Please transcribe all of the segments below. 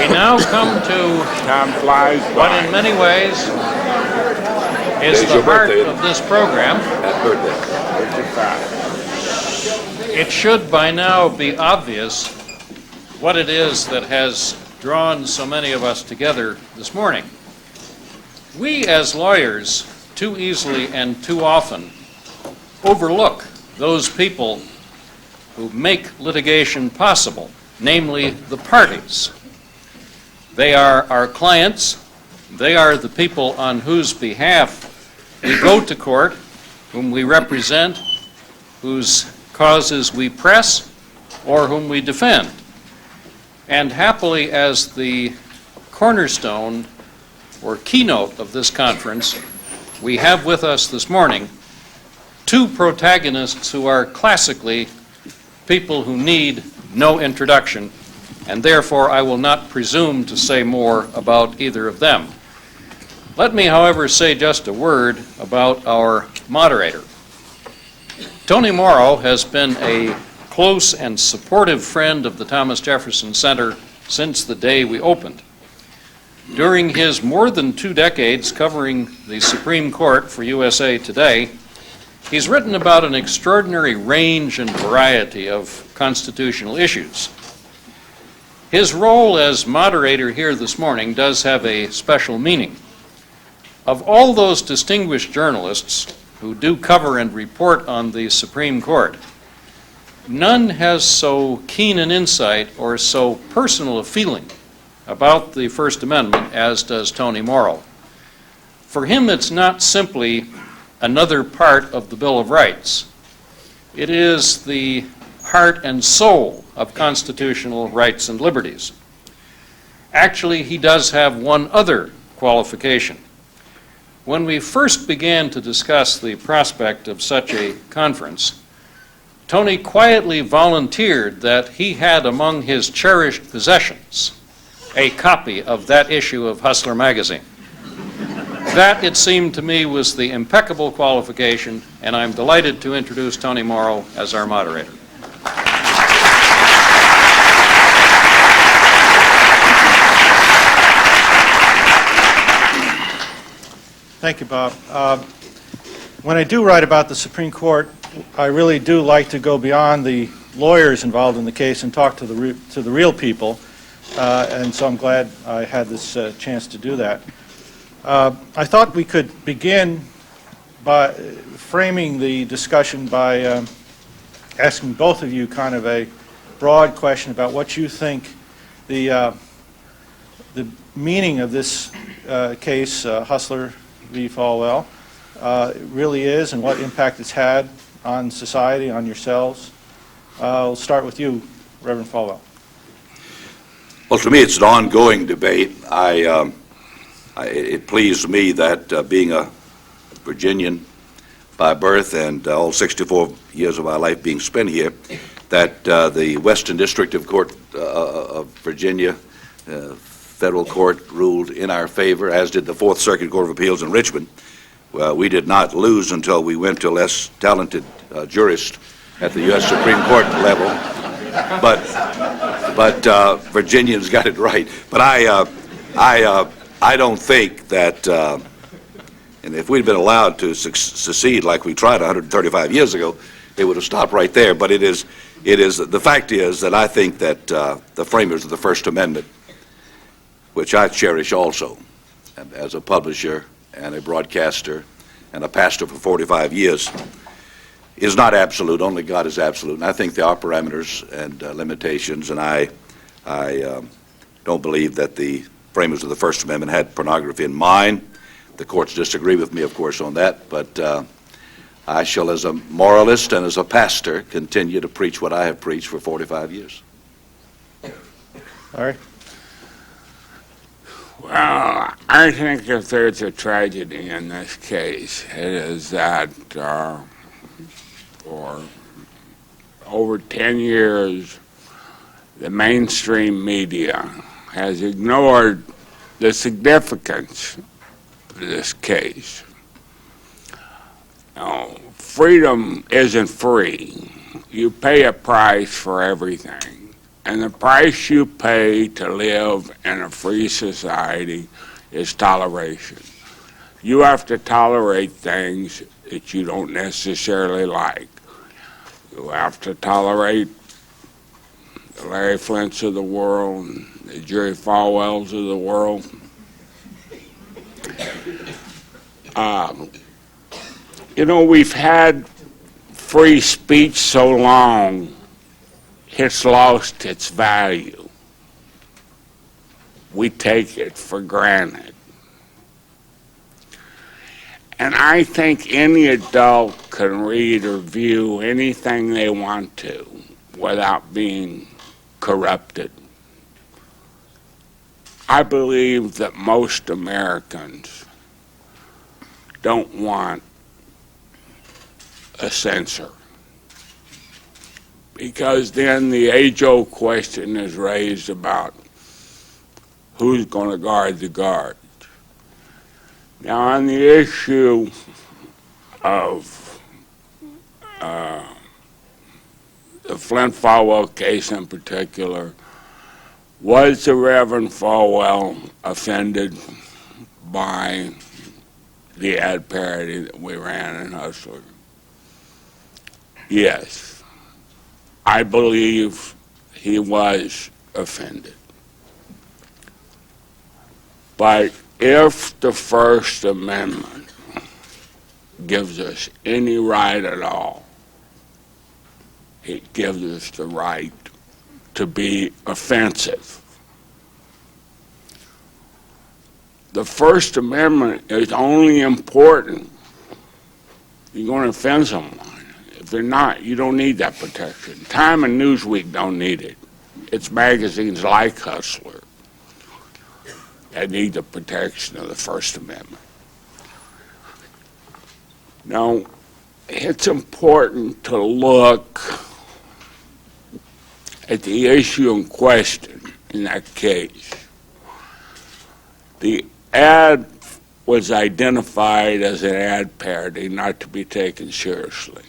We now come to Time flies what by. in many ways is Today's the your heart birthday. of this program. Happy birthday. 55. It should by now be obvious what it is that has drawn so many of us together this morning. We as lawyers too easily and too often overlook those people who make litigation possible, namely the parties. They are our clients. They are the people on whose behalf we go to court, whom we represent, whose causes we press, or whom we defend. And happily, as the cornerstone or keynote of this conference, we have with us this morning two protagonists who are classically people who need no introduction, and therefore I will not presume to say more about either of them. Let me, however, say just a word about our moderator. Tony Morrow has been a close and supportive friend of the Thomas Jefferson Center since the day we opened. During his more than 2 decades covering the Supreme Court for USA Today, he's written about an extraordinary range and variety of constitutional issues. His role as moderator here this morning does have a special meaning. Of all those distinguished journalists who do cover and report on the Supreme Court, none has so keen an insight or so personal a feeling about the First Amendment as does Tony Morrow. For him, it's not simply another part of the Bill of Rights. It is the heart and soul of constitutional rights and liberties. Actually, he does have one other qualification. When we first began to discuss the prospect of such a conference, Tony quietly volunteered that he had among his cherished possessions a copy of that issue of Hustler magazine. That, it seemed to me, was the impeccable qualification, and I'm delighted to introduce Tony Morrow as our moderator. Thank you, Bob. When I do write about the Supreme Court, I really do like to go beyond the lawyers involved in the case and talk to the real people, and so I'm glad I had this chance to do that. I thought we could begin by framing the discussion by asking both of you kind of a broad question about what you think the meaning of this case, Hustler v. Falwell, really is and what impact it's had on society, on yourselves. We'll start with you, Reverend Falwell. Well, to me, it's an ongoing debate. It pleased me that being a Virginian by birth and all 64 years of my life being spent here, that the Western District of Court of Virginia federal court ruled in our favor, as did the Fourth Circuit Court of Appeals in Richmond. We did not lose until we went to a less talented jurist at the U.S. Supreme Court level, but Virginians got it right. But I don't think that, and if we'd been allowed to secede like we tried 135 years ago, it would have stopped right there. But the fact is that I think that the framers of the First Amendment, which I cherish also, and as a publisher and a broadcaster and a pastor for 45 years, is not absolute. Only God is absolute. And I think there are parameters and limitations, and I don't believe that the framers of the First Amendment had pornography in mind. The courts disagree with me, of course, on that, but I shall, as a moralist and as a pastor, continue to preach what I have preached for 45 years. All right. Well, I think if there's a tragedy in this case, it is that for over 10 years, the mainstream media has ignored the significance of this case. Freedom isn't free. You pay a price for everything. And the price you pay to live in a free society is toleration. You have to tolerate things that you don't necessarily like. You have to tolerate the Larry Flynts of the world, and the Jerry Falwells of the world. You know, we've had free speech so long, it's lost its value. We take it for granted. And I think any adult can read or view anything they want to without being corrupted. I believe that most Americans don't want a censor, because then the age-old question is raised about who's going to guard the guards. Now, on the issue of the Flynt Falwell case in particular, was the Reverend Falwell offended by the ad parody that we ran in Hustler? Yes, I believe he was offended. But if the First Amendment gives us any right at all, it gives us the right to be offensive. The First Amendment is only important if you're going to offend someone. If they're not, you don't need that protection. Time and Newsweek don't need it. It's magazines like Hustler that need the protection of the First Amendment. Now, it's important to look at the issue in question in that case. The ad was identified as an ad parody, not to be taken seriously.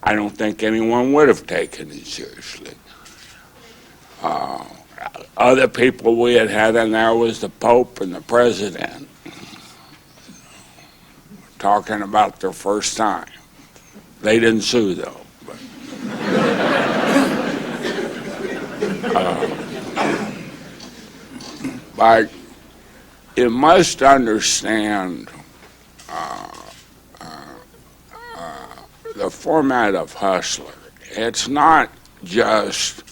I don't think anyone would have taken it seriously. Other people we had in there was the Pope and the President talking about their first time. They didn't sue, though. But you must understand the format of Hustler. It's not just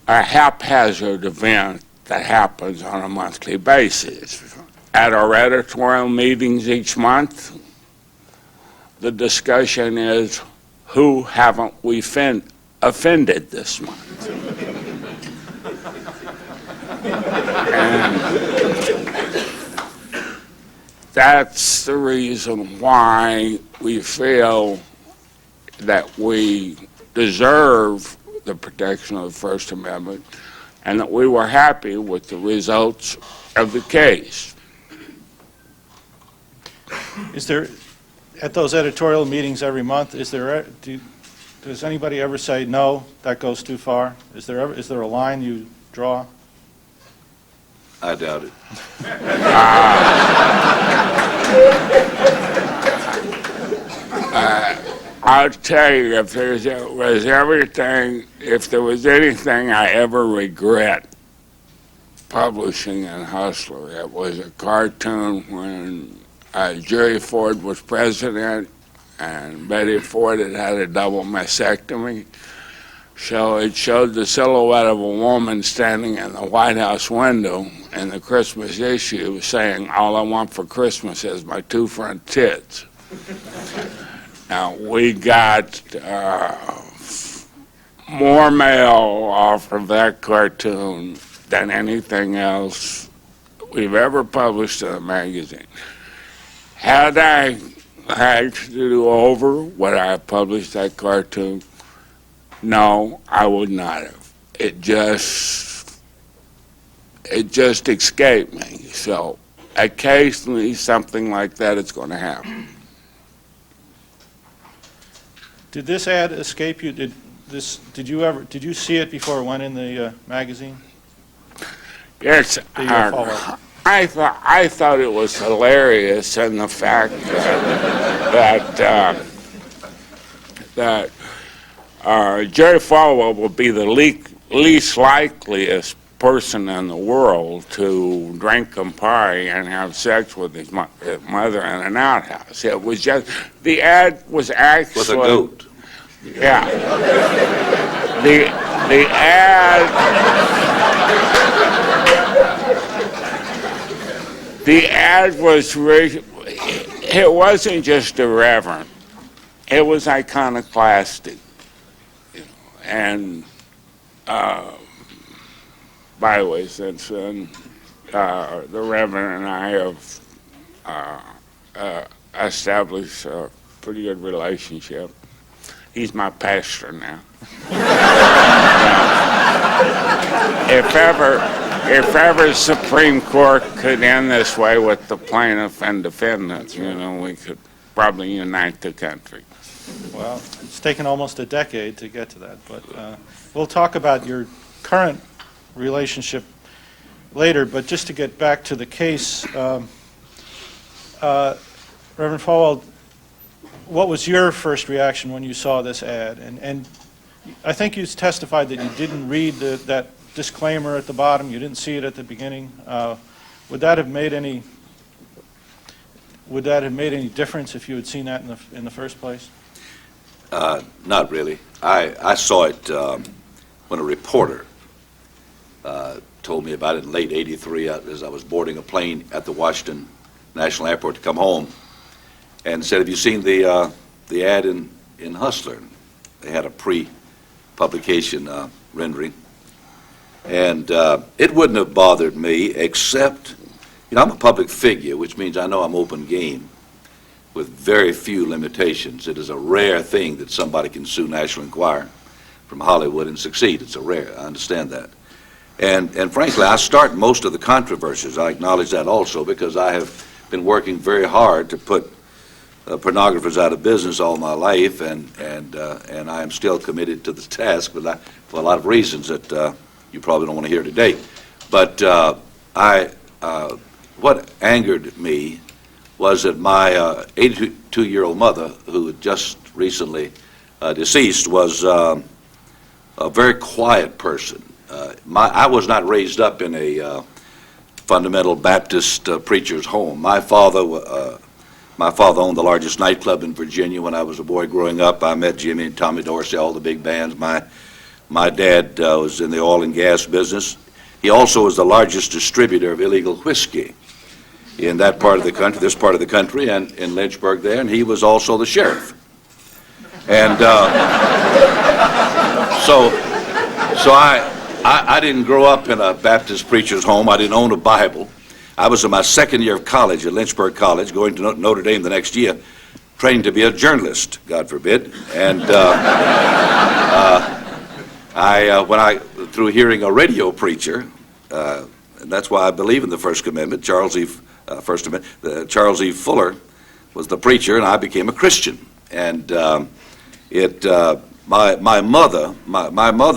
a haphazard event that happens on a monthly basis. At our editorial meetings each month, the discussion is, who haven't we offended this month? And that's the reason why we feel that we deserve the protection of the First Amendment, and that we were happy with the results of the case. Is there, at those editorial meetings every month, does anybody ever say, no, that goes too far? Is there a line you draw? I doubt it. I'll tell you, if there was anything I ever regret publishing in Hustler, it was a cartoon when Jerry Ford was president and Betty Ford had a double mastectomy. So it showed the silhouette of a woman standing in the White House window in the Christmas issue saying, all I want for Christmas is my two front tits. Now, we got more mail off of that cartoon than anything else we've ever published in a magazine. Had I had to do over would I have published that cartoon? No, I would not have. It just escaped me. So occasionally something like that is going to happen. Did this ad escape you? did you see it before it went in the magazine? Yes, Falwell. I thought it was hilarious, and the fact that Jerry Falwell will be the least likeliest person in the world to drink Campari and have sex with his mother in an outhouse. It was just, the ad was actually... With a goat. Yeah. The ad... The ad was, it wasn't just irreverent, it was iconoclastic. And, by the way, since then, the Reverend and I have established a pretty good relationship. He's my pastor now. If ever Supreme Court could end this way with the plaintiff and defendants, we could probably unite the country. Well, it's taken almost a decade to get to that, but we'll talk about your current relationship later. But just to get back to the case, Reverend Falwell, what was your first reaction when you saw this ad? And I think you testified that you didn't read that disclaimer at the bottom. You didn't see it at the beginning. Would that have made any difference if you had seen that in the first place? Not really. I saw it when a reporter told me about it in late '83 as I was boarding a plane at the Washington National Airport to come home, and said, "Have you seen the ad in Hustler?" They had a pre-publication rendering, and it wouldn't have bothered me, except, I'm a public figure, which means I know I'm open game with very few limitations. It is a rare thing that somebody can sue National Enquirer from Hollywood and succeed. It's a rare, I understand that. And frankly, I start most of the controversies. I acknowledge that also, because I have been working very hard to put pornographers out of business all my life, and I am still committed to the task, but for a lot of reasons that you probably don't want to hear today. But what angered me was that my 82-year-old mother, who had just recently deceased, was a very quiet person. I was not raised up in a fundamental Baptist preacher's home. My father owned the largest nightclub in Virginia when I was a boy growing up. I met Jimmy and Tommy Dorsey, all the big bands. My dad was in the oil and gas business. He also was the largest distributor of illegal whiskey in that part of the country, this part of the country, and in Lynchburg there, and he was also the sheriff. And so I didn't grow up in a Baptist preacher's home. I didn't own a Bible. I was in my second year of college at Lynchburg College, going to Notre Dame the next year, trained to be a journalist, God forbid. And through hearing a radio preacher, and that's why I believe in the First Amendment, Charles E. Fuller was the preacher, and I became a Christian. And my mother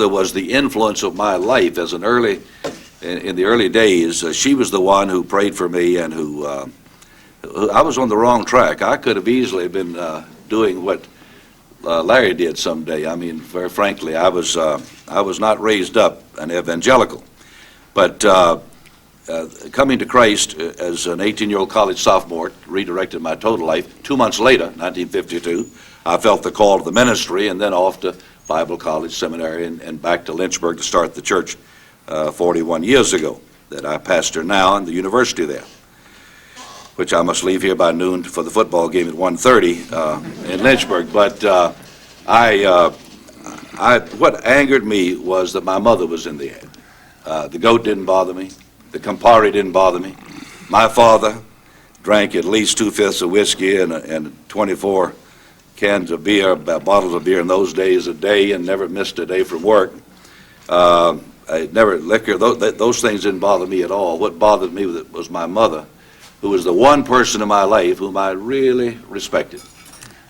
was the influence of my life as in the early days. She was the one who prayed for me, and who I was on the wrong track. I could have easily been doing what Larry did someday. I mean, very frankly, I was not raised up an evangelical, but coming to Christ as an 18-year-old college sophomore redirected my total life. 2 months later, 1952, I felt the call to the ministry, and then off to Bible college, seminary, and back to Lynchburg to start the church 41 years ago that I pastor now, and the university there, which I must leave here by noon for the football game at 1:30 in Lynchburg. But what angered me was that my mother was in the ad. The goat didn't bother me. The Campari didn't bother me. My father drank at least 2/5 of whiskey and 24 cans of beer, bottles of beer in those days a day, and never missed a day from work. Liquor, those things didn't bother me at all. What bothered me was my mother, who was the one person in my life whom I really respected,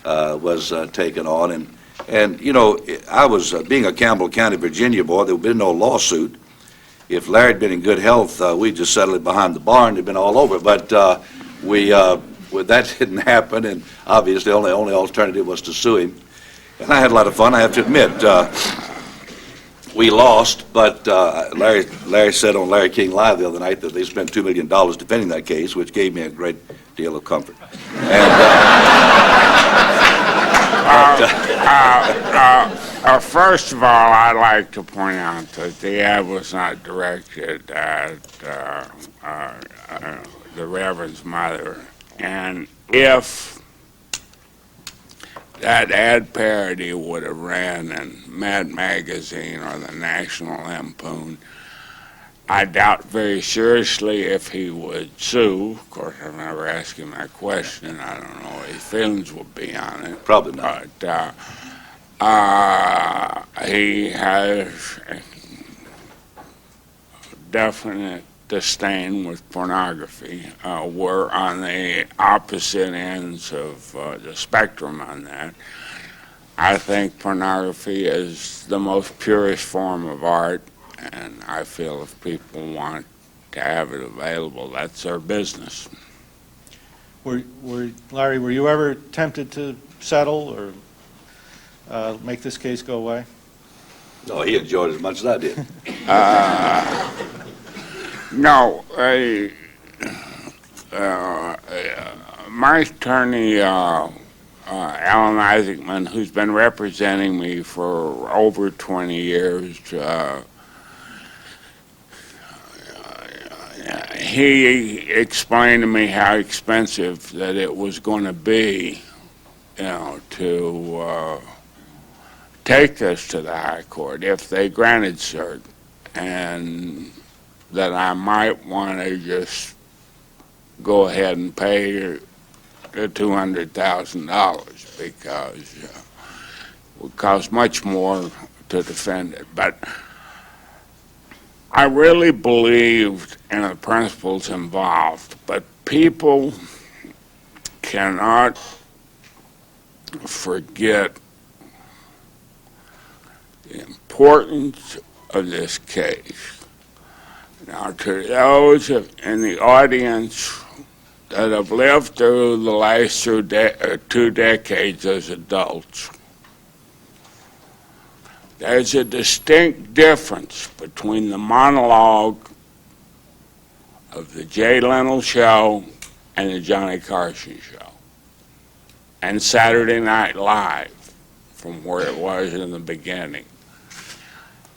was taken on. And, you know, I was, being a Campbell County, Virginia boy, there would have been no lawsuit. If Larry had been in good health, we'd just settle it behind the bar and it'd been all over. But well, that didn't happen, and obviously the only alternative was to sue him. And I had a lot of fun, I have to admit. We lost, but Larry said on Larry King Live the other night that they spent $2 million defending that case, which gave me a great deal of comfort. And, first of all, I'd like to point out that the ad was not directed at the Reverend's mother. And if that ad parody would have ran in Mad Magazine or the National Lampoon, I doubt very seriously if he would sue. Of course, I've never asked him that question. I don't know what his feelings would be on it. probably not. But he has a definite disdain with pornography. We're on the opposite ends of the spectrum on that. I think pornography is the most purest form of art, and I feel if people want to have it available, that's their business. Larry, were you ever tempted to settle or make this case go away? No, he enjoyed it as much as I did. No, my attorney, Alan Isaacman, who's been representing me for over 20 years, he explained to me how expensive that it was going to be, you know, to take this to the High Court if they granted cert, and that I might want to just go ahead and pay the $200,000 because it would cost much more to defend it. But I really believed in the principles involved, but people cannot forget the importance of this case. Now, to those in the audience that have lived through the last 2 decades as adults, there's a distinct difference between the monologue of the Jay Leno show and the Johnny Carson show, and Saturday Night Live from where it was in the beginning.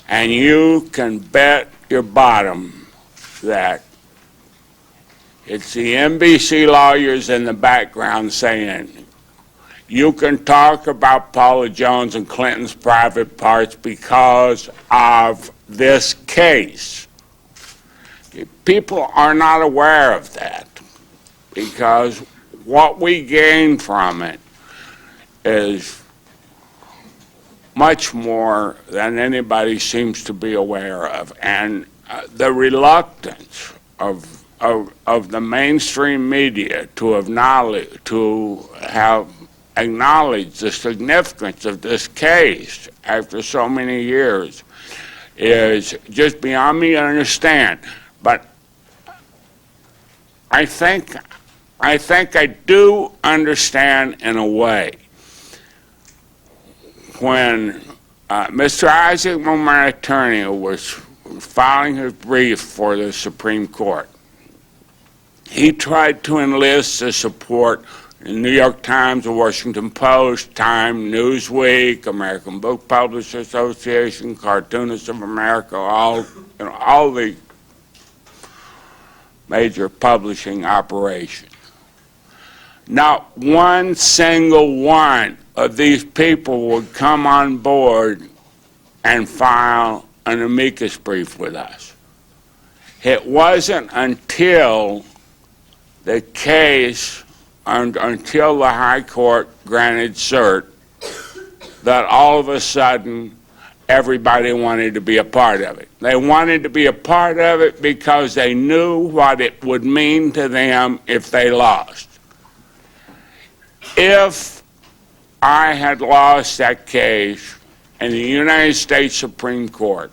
And you can bet your bottom that it's the NBC lawyers in the background saying, you can talk about Paula Jones and Clinton's private parts because of this case. People are not aware of that because what we gain from it is much more than anybody seems to be aware of. And the reluctance of the mainstream media to have acknowledged the significance of this case after so many years is just beyond me to understand. But I think I do understand in a way. When Mr. Isaacman, my attorney, was filing his brief for the Supreme Court, he tried to enlist the support in the New York Times, the Washington Post, Time, Newsweek, American Book Publishers Association, Cartoonists of America, all the major publishing operations. Not one single one of these people would come on board and file an amicus brief with us. It wasn't until the case, until the High Court granted cert, that all of a sudden everybody wanted to be a part of it. They wanted to be a part of it because they knew what it would mean to them if they lost. If I had lost that case in the United States Supreme Court,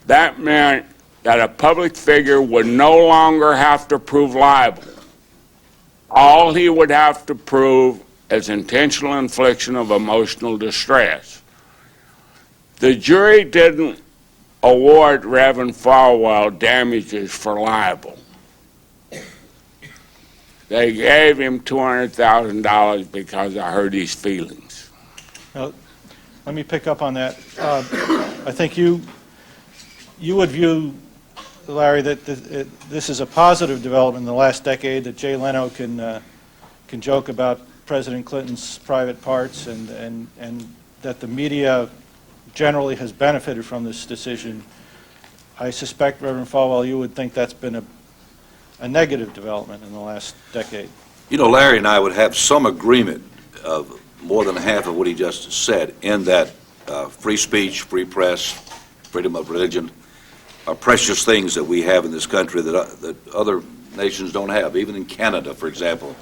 that meant that a public figure would no longer have to prove libel. All he would have to prove is intentional infliction of emotional distress. The jury didn't award Reverend Falwell damages for libel. They gave him $200,000 because I hurt his feelings. Now, let me pick up on that. I think you would view, Larry, that this is a positive development in the last decade, that Jay Leno can joke about President Clinton's private parts, and that the media generally has benefited from this decision. I suspect, Reverend Falwell, you would think that's been a negative development in the last decade. You know, Larry and I would have some agreement of more than half of what he just said, in that free speech, free press, freedom of religion are precious things that we have in this country that other nations don't have. Even in Canada, for example,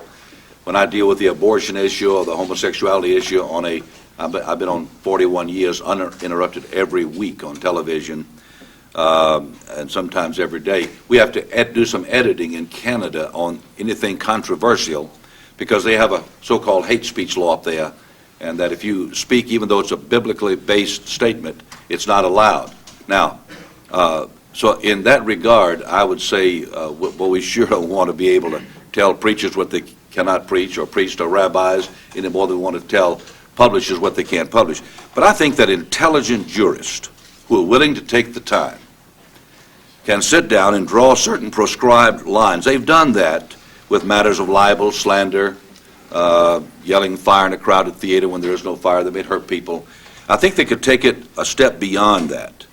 when I deal with the abortion issue or the homosexuality issue I've been on 41 years uninterrupted every week on television, and sometimes every day. We have to do some editing in Canada on anything controversial, because they have a so-called hate speech law up there, and that if you speak, even though it's a biblically based statement, it's not allowed. Now, so in that regard, I would say, well, we sure don't want to be able to tell preachers what they cannot preach, or priests or rabbis, any more than we want to tell publishers what they can't publish. But I think that intelligent jurists who are willing to take the time can sit down and draw certain proscribed lines. They've done that with matters of libel, slander, yelling fire in a crowded theater when there is no fire that may hurt people. I think they could take it a step beyond that,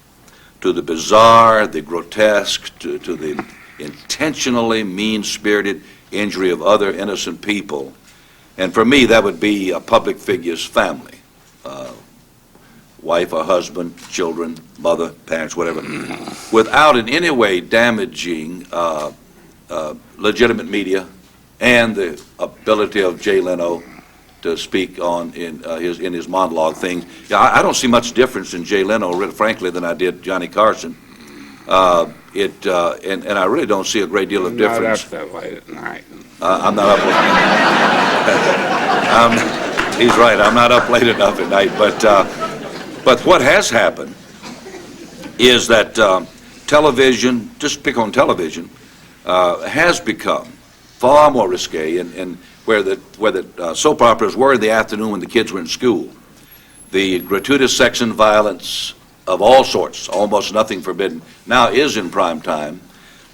to the bizarre, the grotesque, to the intentionally mean-spirited injury of other innocent people. And for me, that would be a public figure's family, wife or husband, children, mother, parents, whatever, without in any way damaging legitimate media and the ability of Jay Leno to speak on in his monologue things. Yeah, I don't see much difference in Jay Leno, frankly, than I did Johnny Carson. And I really don't see a great deal of difference. Not up that late at night. I'm not up late. He's right. I'm not up late enough at night. But what has happened is that television, just pick on television, has become far more risque, and where the soap operas were in the afternoon when the kids were in school. The gratuitous sex and violence of all sorts, almost nothing forbidden, now is in prime time,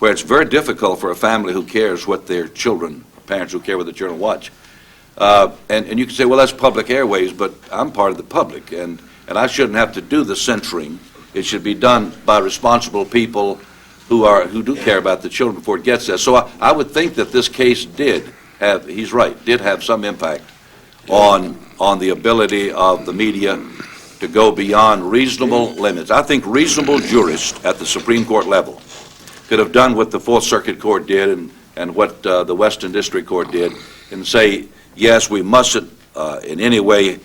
where it's very difficult for a family who cares what their children, parents who care what their children watch. And you can say, well, that's public airways, but I'm part of the public, and I shouldn't have to do the censoring. It should be done by responsible people who do care about the children before it gets there. So I would think that this case did have, he's right, did have some impact on the ability of the media to go beyond reasonable limits. I think reasonable jurists at the Supreme Court level could have done what the Fourth Circuit Court did and what the Western District Court did, and say, yes, we mustn't in any way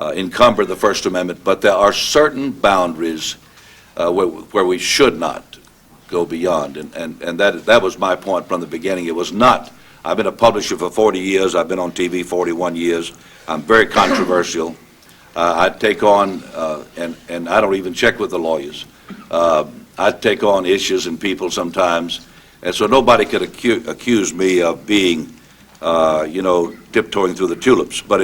encumber the First Amendment, but there are certain boundaries where we should not go beyond, and that was my point from the beginning. It was not. I've been a publisher for 40 years. I've been on TV 41 years. I'm very controversial. I take on, and I don't even check with the lawyers. I take on issues and people sometimes, and so nobody could accuse me of being, tiptoeing through the tulips. But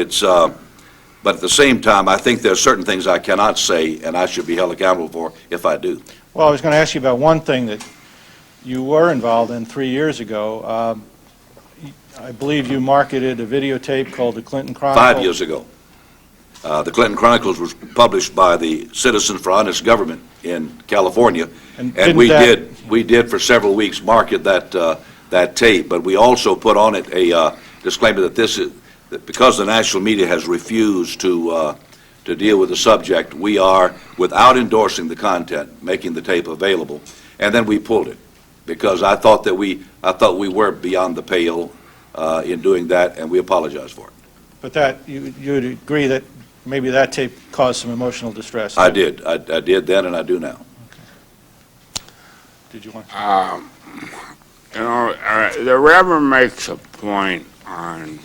but at the same time, I think there are certain things I cannot say, and I should be held accountable for if I do. Well, I was going to ask you about one thing that you were involved in 3 years ago. I believe you marketed a videotape called the Clinton Chronicles. 5 years ago. The Clinton Chronicles was published by the Citizens for Honest Government in California, and we did for several weeks market that tape, but we also put on it a disclaimer that that because the national media has refused to deal with the subject, we are, without endorsing the content, making the tape available, and then we pulled it because I thought we were beyond the pale in doing that, and we apologize for it. But that, you'd agree that maybe that tape caused some emotional distress? I did. I did then, and I do now. Did you want? You know, the Reverend makes a point on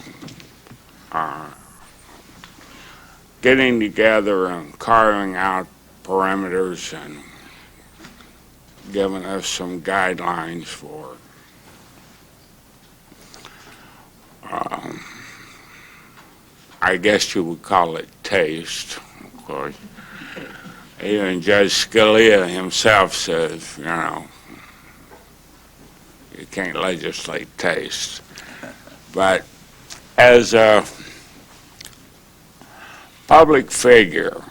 getting together and carving out parameters and giving us some guidelines for I guess you would call it taste, of course. Even Judge Scalia himself says, you know, you can't legislate taste. But as a public figure,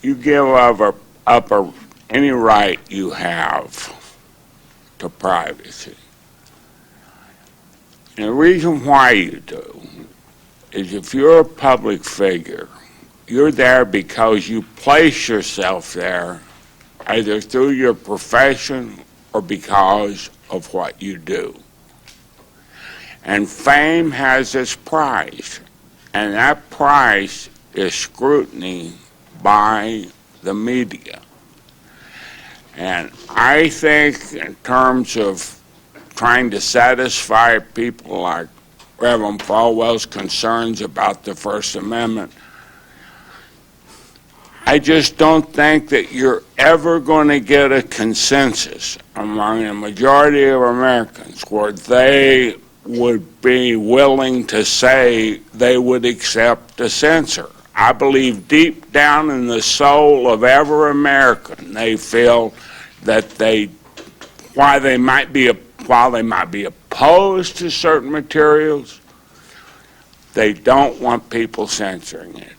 you give up any right you have to privacy. And the reason why you do is if you're a public figure, you're there because you place yourself there either through your profession or because of what you do. And fame has its price, and that price is scrutiny by the media. And I think in terms of trying to satisfy people like Reverend Falwell's concerns about the First Amendment, I just don't think that you're ever going to get a consensus among a majority of Americans where they would be willing to say they would accept a censor. I believe deep down in the soul of every American, they feel that while they might be opposed to certain materials, they don't want people censoring it.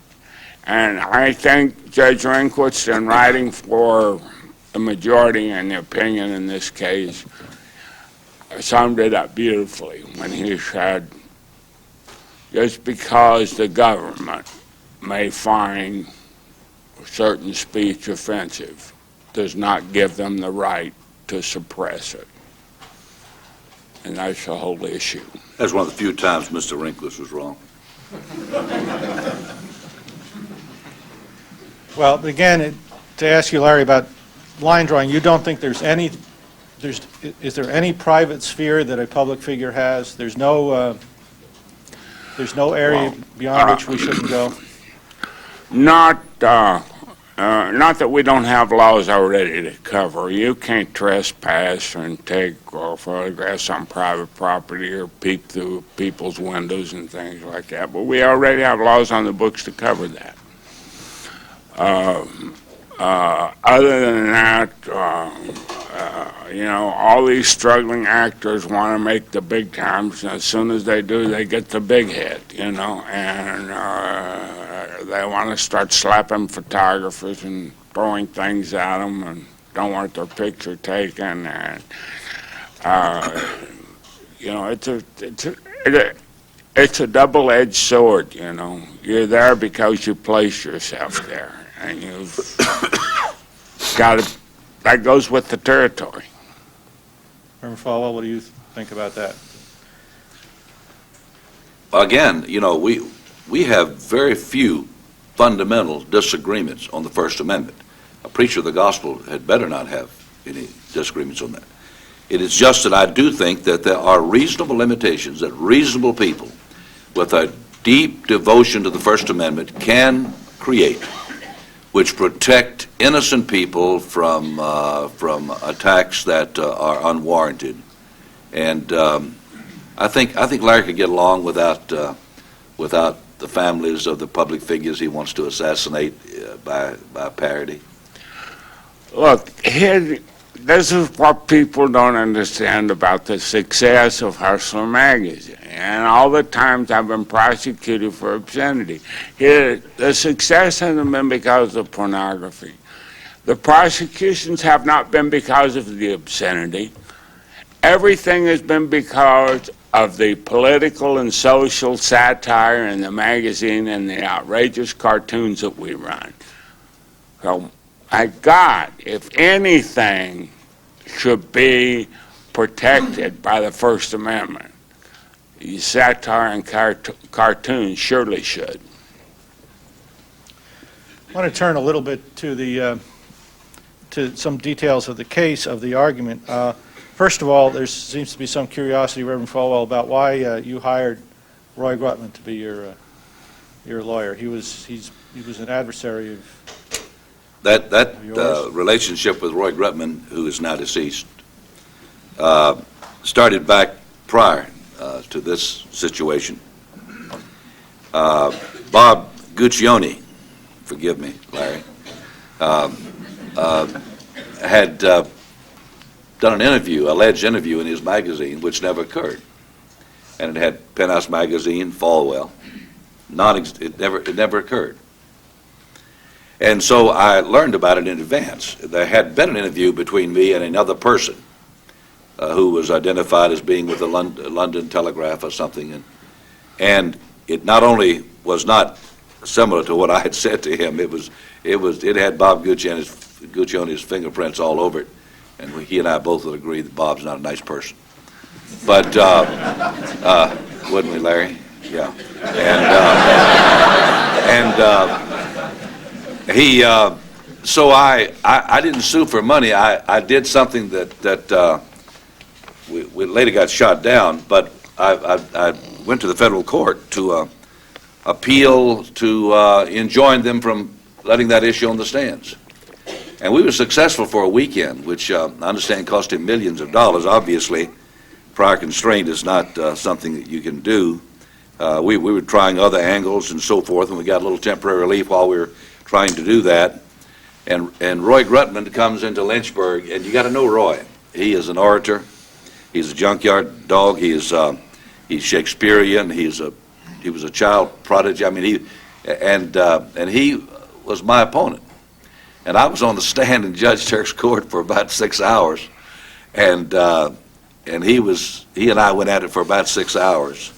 And I think Judge Rehnquist, in writing for the majority in the opinion in this case, summed it up beautifully when he said, just because the government may find certain speech offensive does not give them the right to suppress it. And that's the whole issue. That's one of the few times Mr. Rehnquist was wrong. Well, again, to ask you, Larry, about line drawing, you don't think is there any private sphere that a public figure has? There's no area beyond which we shouldn't go? Not that we don't have laws already to cover. You can't trespass and take photographs on private property or peep through people's windows and things like that. But we already have laws on the books to cover that. Other than that, you know, all these struggling actors want to make the big times, and as soon as they do, they get the big hit, you know, and they want to start slapping photographers and throwing things at them and don't want their picture taken, and you know, it's a double-edged sword, you know. You're there because you place yourself there, and you've got to, that goes with the territory. Reverend Falwell, what do you think about that? Again, you know, we have very few fundamental disagreements on the First Amendment. A preacher of the gospel had better not have any disagreements on that. It is just that I do think that there are reasonable limitations that reasonable people with a deep devotion to the First Amendment can create, which protect innocent people from attacks that are unwarranted. And I think Larry could get along without the families of the public figures he wants to assassinate by parody. Look, this is what people don't understand about the success of Hustler magazine and all the times I've been prosecuted for obscenity. The success hasn't been because of pornography. The prosecutions have not been because of the obscenity. Everything has been because of the political and social satire in the magazine and the outrageous cartoons that we run. So, my God, if anything should be protected by the First Amendment, satire and cartoons surely should. I want to turn a little bit to some details of the case, of the argument. First of all, there seems to be some curiosity, Reverend Falwell, about why you hired Roy Grutman to be your lawyer. He was an adversary of That yours? relationship with Roy Grutman, who is now deceased, started back prior to this situation. Bob Guccione, forgive me, Larry, had done an interview, alleged interview in his magazine, which never occurred. And it had Penthouse Magazine, Falwell. It never occurred. And so I learned about it in advance. There had been an interview between me and another person who was identified as being with the London Telegraph or something. And it not only was not similar to what I had said to him, it had Bob Guccione's fingerprints all over it. And he and I both would agree that Bob's not a nice person. But, wouldn't we, Larry? Yeah. So I didn't sue for money. I did something that we later got shot down, but I went to the federal court to appeal to enjoin them from letting that issue on the stands. And we were successful for a weekend, which I understand cost him millions of dollars. Obviously, prior constraint is not something that you can do. We were trying other angles and so forth, and we got a little temporary relief while we were trying to do that. And Roy Grutman comes into Lynchburg, and you got to know Roy. He is an orator. He's a junkyard dog. He's Shakespearean. He was a child prodigy. I mean, he was my opponent. And I was on the stand in Judge Turk's court for about 6 hours, and he and I went at it for about 6 hours.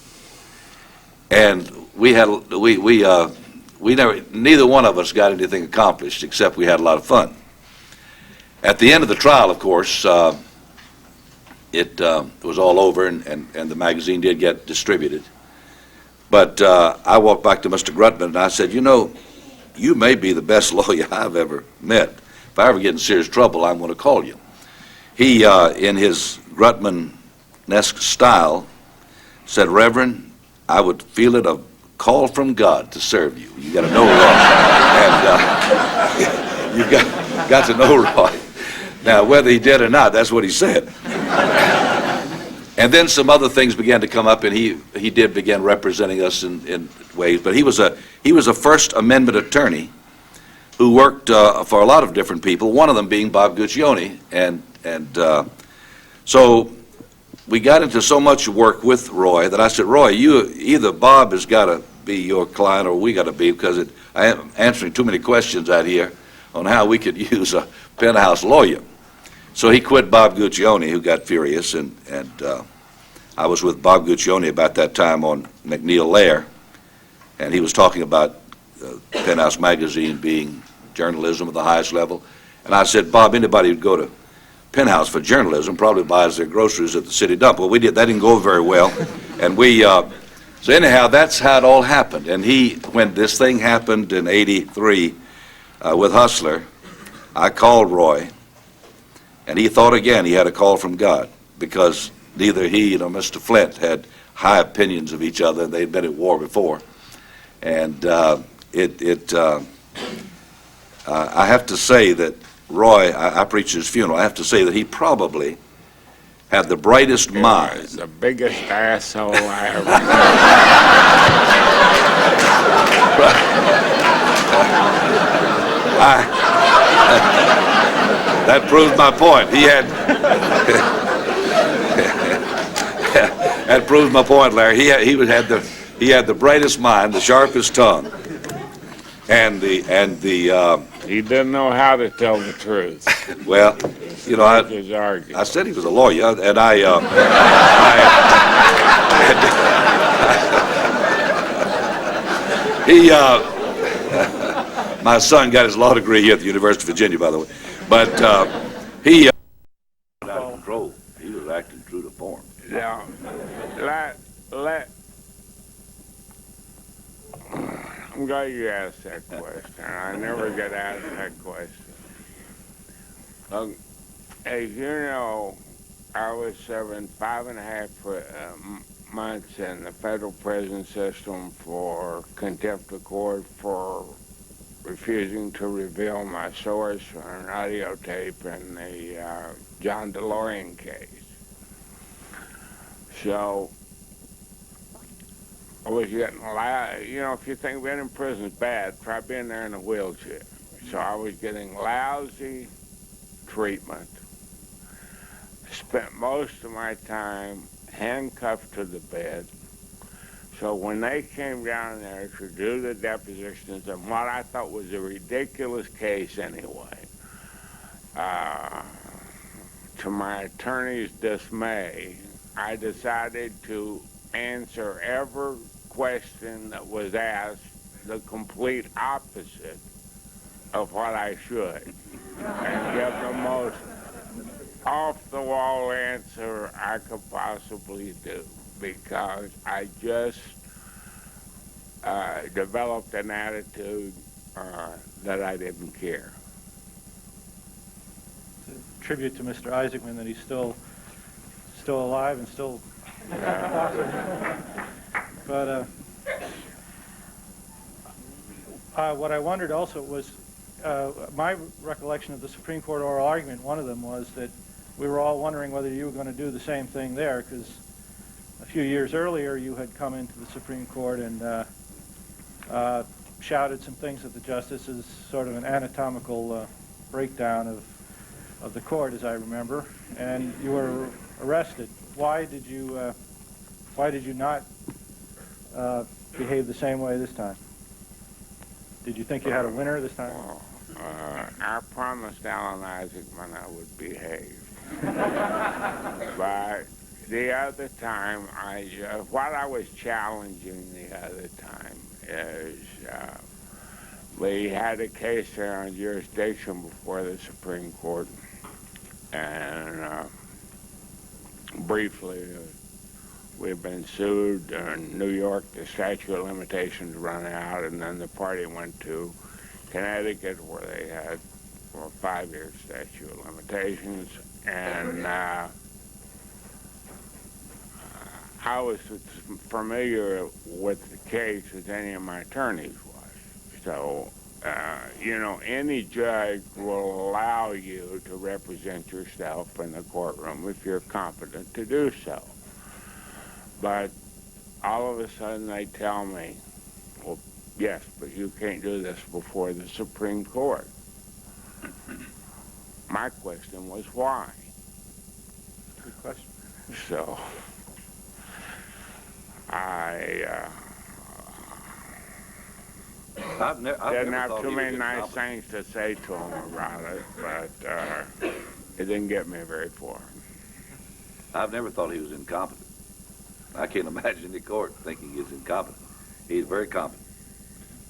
And neither one of us got anything accomplished, except we had a lot of fun. At the end of the trial, of course, it was all over, and the magazine did get distributed. But I walked back to Mr. Grutman, and I said, you may be the best lawyer I've ever met. If I ever get in serious trouble, I'm going to call you. He, in his Grutman-esque style, said, Reverend, I would feel it a call from God to serve you. You got to know Roy. And you've got to know Roy. Now, whether he did or not, that's what he said. And then some other things began to come up, and he did begin representing us in ways. But he was a First Amendment attorney who worked for a lot of different people, one of them being Bob Guccione. And so we got into so much work with Roy that I said, Roy, either Bob has got to be your client or we got to be, because I am answering too many questions out here on how we could use a penthouse lawyer. So he quit Bob Guccione, who got furious, and I was with Bob Guccione about that time on McNeil Lair, and he was talking about Penthouse Magazine being journalism at the highest level. And I said, Bob, anybody who'd go to Penthouse for journalism probably buys their groceries at the city dump. Well, that didn't go very well. And so anyhow, that's how it all happened. And when this thing happened in '83 with Hustler, I called Roy, and he thought again he had a call from God, because neither he nor Mr. Flynt had high opinions of each other. They'd been at war before. And I have to say that Roy, I preached his funeral, I have to say that he probably had the brightest mind. The biggest asshole I ever That proves my point. That proves my point, Larry. He had the brightest mind, the sharpest tongue, and the. He didn't know how to tell the truth. Well, I said he was a lawyer, and my son got his law degree here at the University of Virginia, by the way, but he out of control. He was acting true to form. Now, I'm glad you asked that question. I never get asked that question. As you know, I was serving 5.5 months in the federal prison system for contempt of court for refusing to reveal my source on an audio tape in the John DeLorean case. So I was getting loud. You know, if you think being in prison is bad, try being there in a wheelchair. So I was getting lousy treatment. Spent most of my time handcuffed to the bed. So when they came down there to do the depositions of what I thought was a ridiculous case anyway, to my attorney's dismay, I decided to answer every question that was asked the complete opposite of what I should, and give the most off-the-wall answer I could possibly do, because I just developed an attitude that I didn't care. It's a tribute to Mr. Isaacman that he's still alive and still. But what I wondered also was my recollection of the Supreme Court oral argument. One of them was that we were all wondering whether you were going to do the same thing there, because a few years earlier you had come into the Supreme Court and shouted some things at the justices, sort of an anatomical breakdown of the court, as I remember, and you were arrested. Why did you not behave the same way this time? Did you think you had a winner this time? I promised Alan Isaacman I would behave. But the other time, what I was challenging the other time is we had a case there on jurisdiction before the Supreme Court, and briefly, we've been sued in New York. The statute of limitations run out, and then the party went to Connecticut where they had a 5-year statute of limitations, and I was as familiar with the case as any of my attorneys was. So, you know, any judge will allow you to represent yourself in the courtroom if you're competent to do so. But all of a sudden they tell me, well, yes, but you can't do this before the Supreme Court. My question was why? Good question. So I didn't have too many nice things to say to him about it, but it didn't get me very far. I've never thought he was incompetent. I can't imagine the court thinking he's incompetent. He's very competent.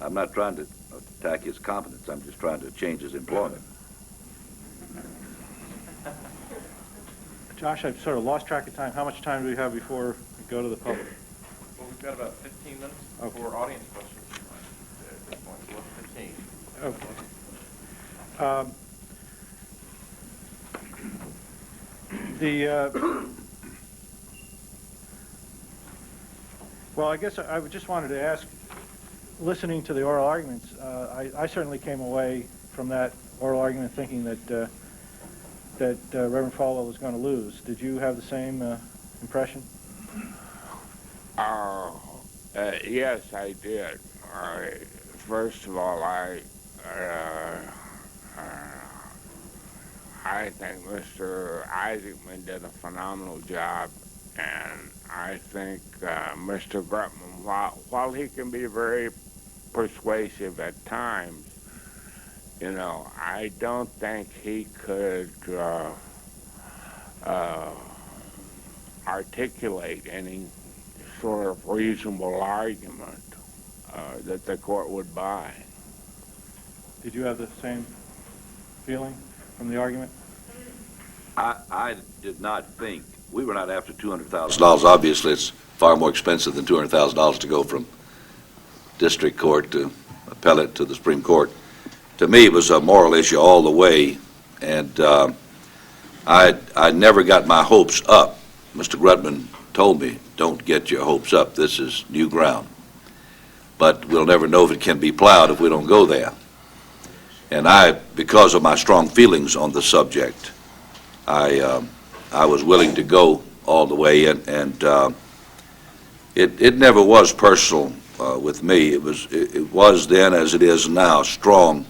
I'm not trying to attack his competence. I'm just trying to change his employment. Josh, I've sort of lost track of time. How much time do we have before we go to the public? Well, we've got about 15 minutes for audience questions at this point, so 15. Okay. Well, I guess I just wanted to ask, listening to the oral arguments, I certainly came away from that oral argument thinking that Reverend Falwell was going to lose. Did you have the same impression? Yes, I did. First of all, I think Mr. Isaacman did a phenomenal job, and I think Mr. Grutman, while he can be very persuasive at times, you know, I don't think he could articulate any sort of reasonable argument that the court would buy. Did you have the same feeling from the argument? I did not think, we were not after $200,000. Obviously, it's far more expensive than $200,000 to go from district court to appellate to the Supreme Court. To me, it was a moral issue all the way, and I never got my hopes up. Mr. Grutman told me, don't get your hopes up. This is new ground. But we'll never know if it can be plowed if we don't go there. And because of my strong feelings on the subject, I was willing to go all the way, and it never was personal with me. It was then, as it is now, strong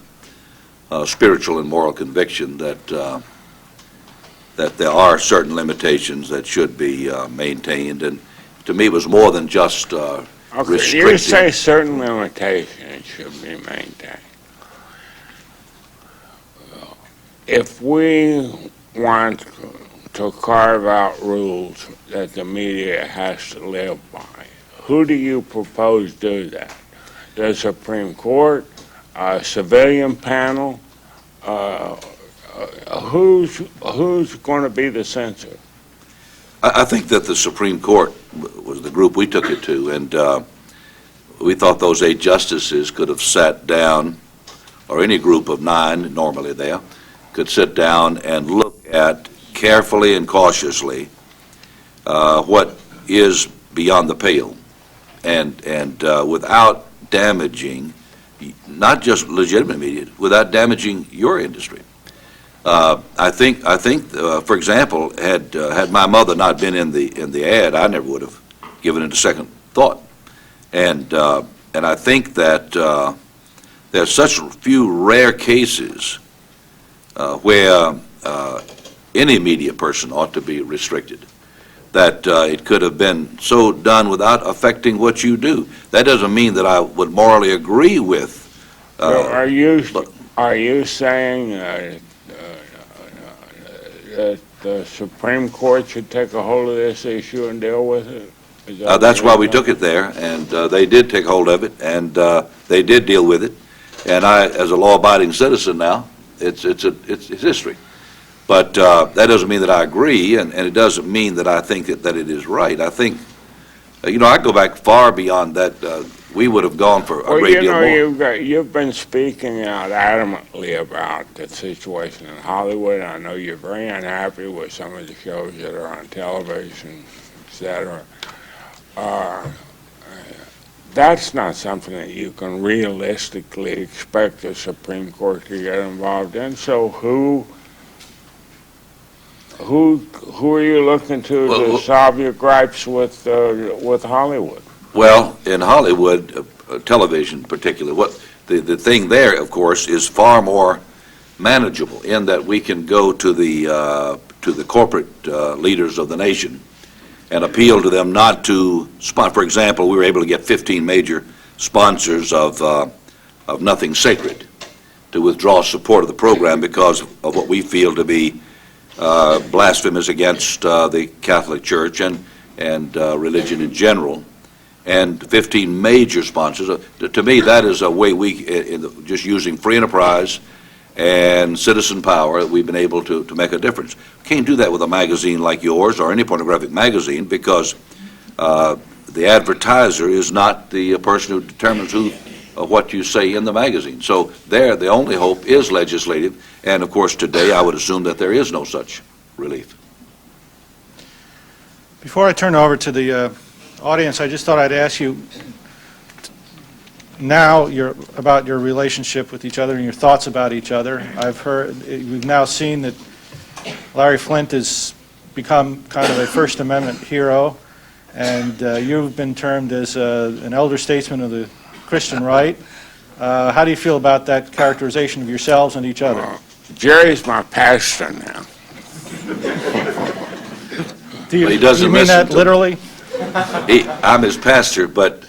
spiritual and moral conviction that there are certain limitations that should be maintained, and to me it was more than just Okay, you say certain limitations should be maintained. If we want to carve out rules that the media has to live by, who do you propose do that? The Supreme Court, a civilian panel? Who's going to be the censor? I think that the Supreme Court was the group we took it to, and we thought those 8 justices could have sat down, or any group of 9 normally there, could sit down and look at carefully and cautiously what is beyond the pale, and without damaging, not just legitimate media, without damaging your industry. I think, for example, had my mother not been in the ad, I never would have given it a second thought. And I think that there's such few rare cases where any media person ought to be restricted, that it could have been so done without affecting what you do. That doesn't mean that I would morally agree with. So are you saying that the Supreme Court should take a hold of this issue and deal with it? That's why we took it there, and they did take hold of it, and they did deal with it. And I, as a law-abiding citizen now, it's history. But that doesn't mean that I agree, and it doesn't mean that I think that it is right. I think, I go back far beyond that. We would have gone for a great deal more. You've been speaking out adamantly about the situation in Hollywood. I know you're very unhappy with some of the shows that are on television, etc. That's not something that you can realistically expect the Supreme Court to get involved in. So who are you looking to solve your gripes with Hollywood? Well, in Hollywood, television particularly, the thing there, of course, is far more manageable in that we can go to the corporate leaders of the nation and appeal to them not to sponsor. For example, we were able to get 15 major sponsors of Nothing Sacred to withdraw support of the program because of what we feel to be blasphemous against the Catholic Church and religion in general. And 15 major sponsors. To me, that is a way just using free enterprise and citizen power, we've been able to make a difference. Can't do that with a magazine like yours or any pornographic magazine because the advertiser is not the person who determines what you say in the magazine. So there, the only hope is legislative, and of course today I would assume that there is no such relief. Before I turn over to the audience, I just thought I'd ask you now about your relationship with each other and your thoughts about each other. We've now seen that Larry Flynt has become kind of a First Amendment hero, and you've been termed as an elder statesman of the Christian right. How do you feel about that characterization of yourselves and each other? Jerry's my pastor now. Do you, But he doesn't do you mean listen that to literally? I'm his pastor, but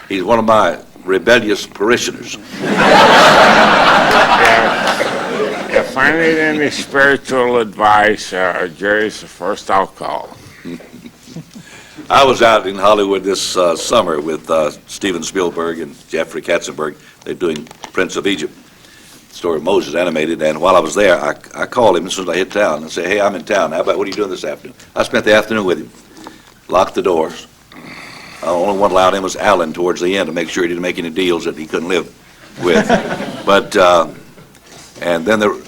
he's one of my rebellious parishioners. If I need any spiritual advice, Jerry's the first I'll call. I was out in Hollywood this summer with Steven Spielberg and Jeffrey Katzenberg. They're doing Prince of Egypt. story of Moses animated, and while I was there, I called him as soon as I hit town and said, hey, I'm in town. How about, what are you doing this afternoon? I spent the afternoon with him, locked the doors. The only one allowed in was Alan towards the end to make sure he didn't make any deals that he couldn't live with. But, and then the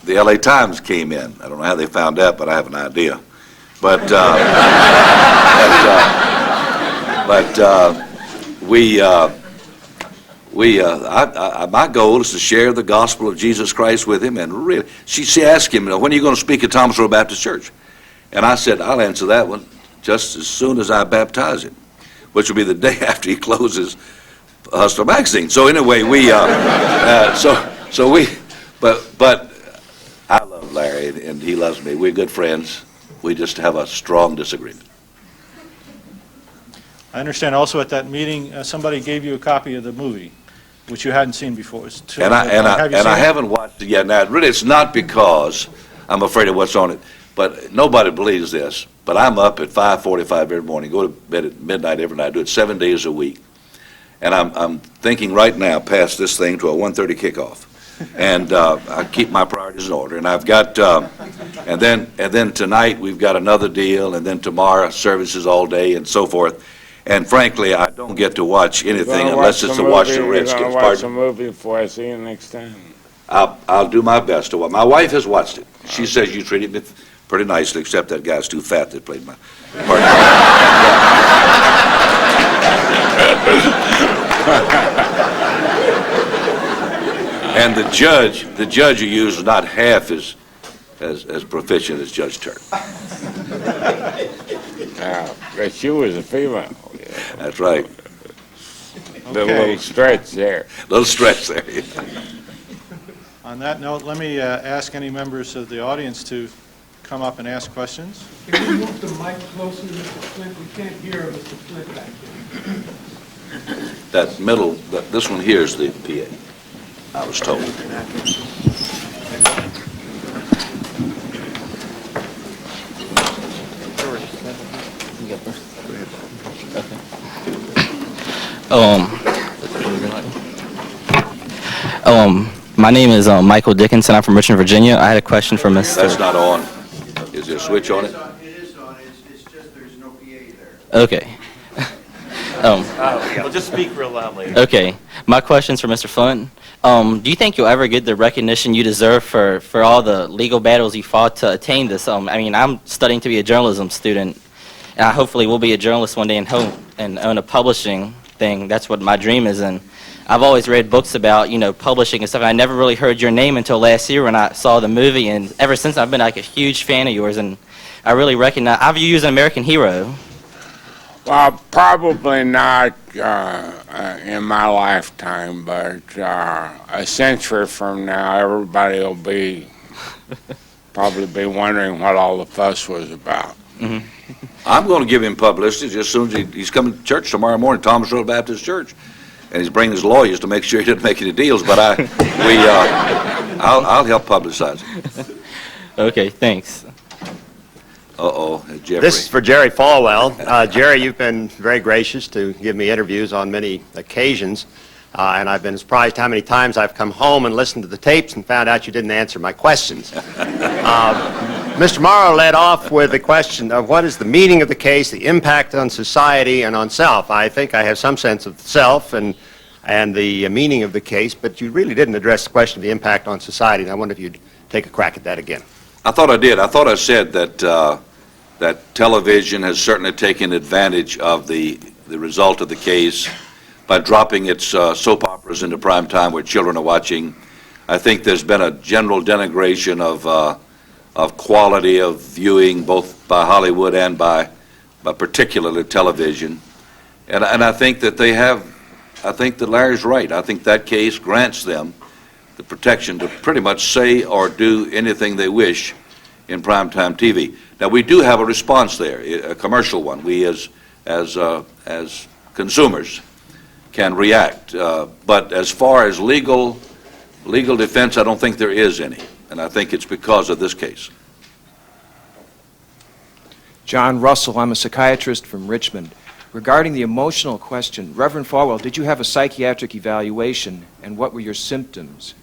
LA Times came in. I don't know how they found that, but I have an idea. But my goal is to share the gospel of Jesus Christ with him. And really, she asked him, when are you going to speak at Thomasville Baptist Church? And I said, I'll answer that one just as soon as I baptize him, which will be the day after he closes Hustler Magazine. So anyway, but I love Larry and he loves me. We're good friends. We just have a strong disagreement. I understand also at that meeting, somebody gave you a copy of the movie, which you hadn't seen before. And I haven't watched it yet. Now, really, it's not because I'm afraid of what's on it, but nobody believes this. But I'm up at 5:45 every morning, go to bed at midnight every night, do it 7 days a week. And I'm thinking right now past this thing to a 1:30 kickoff. And I keep my priorities in order. And I've got, and then tonight we've got another deal, and then tomorrow services all day and so forth. And frankly, I don't get to watch anything unless it's the Washington Redskins. You're going to watch a movie before I see you next time? I'll do my best to watch. My wife has watched it. She says you treated me pretty nicely, except that guy's too fat that played my part. And the judge you use is not half as proficient as Judge Turk. But she was a female. That's right. The little stretch there. Little stretch there. Yeah. On that note, let me ask any members of the audience to come up and ask questions. Can you move the mic closer to Mr. Flint? We can't hear Mr. Flint back here. That middle, this one here is the PA, I was told. My name is Michael Dickinson. I'm from Richmond, Virginia. I had a question for Mr. That's not on. Is there a switch on it? It is on. It's just there's no PA there. Okay. Well, just speak real loudly. Okay. My question's for Mr. Flynt. Do you think you'll ever get the recognition you deserve for all the legal battles you fought to attain this? I mean, I'm studying to be a journalism student, and I hopefully will be a journalist one day and own a publishing thing. That's what my dream is. And I've always read books about, publishing and stuff, and I never really heard your name until last year when I saw the movie, and ever since I've been like a huge fan of yours, and I really recognize, I view you as an American hero. Well, probably not in my lifetime, but a century from now, everybody will probably be wondering what all the fuss was about. Mm-hmm. I'm going to give him publicity just as soon as he's coming to church tomorrow morning, Thomasville Baptist Church. And he's bringing his lawyers to make sure he doesn't make any deals, but I'll help publicize it. Okay, thanks. Jeffrey. This is for Jerry Falwell. Jerry, you've been very gracious to give me interviews on many occasions, and I've been surprised how many times I've come home and listened to the tapes and found out you didn't answer my questions. Mr. Morrow led off with the question of what is the meaning of the case, the impact on society and on self. I think I have some sense of self and the meaning of the case, but you really didn't address the question of the impact on society, and I wonder if you'd take a crack at that again. I thought I did. I thought I said that television has certainly taken advantage of the result of the case by dropping its soap operas into prime time where children are watching. I think there's been a general denigration of quality of viewing, both by Hollywood and by particularly television. And I think that I think that Larry's right. I think that case grants them the protection to pretty much say or do anything they wish in primetime TV. Now, we do have a response there, a commercial one. We as consumers can react. But as far as legal defense, I don't think there is any. And I think it's because of this case. John Russell, I'm a psychiatrist from Richmond. Regarding the emotional question, Reverend Falwell, did you have a psychiatric evaluation, and what were your symptoms?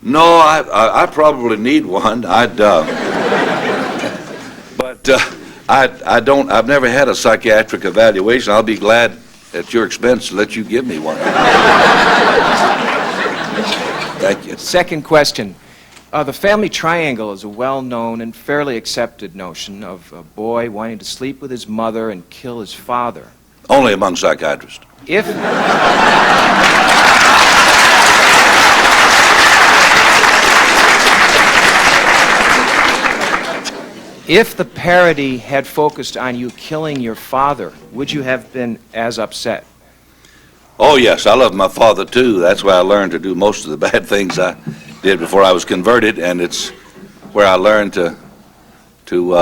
No, I probably need one. I've never had a psychiatric evaluation. I'll be glad at your expense to let you give me one. Thank you. Second question. The family triangle is a well-known and fairly accepted notion of a boy wanting to sleep with his mother and kill his father. Only among psychiatrists. If the parody had focused on you killing your father, would you have been as upset? Oh, yes, I love my father, too. That's why I learned to do most of the bad things I did before I was converted, and it's where I learned to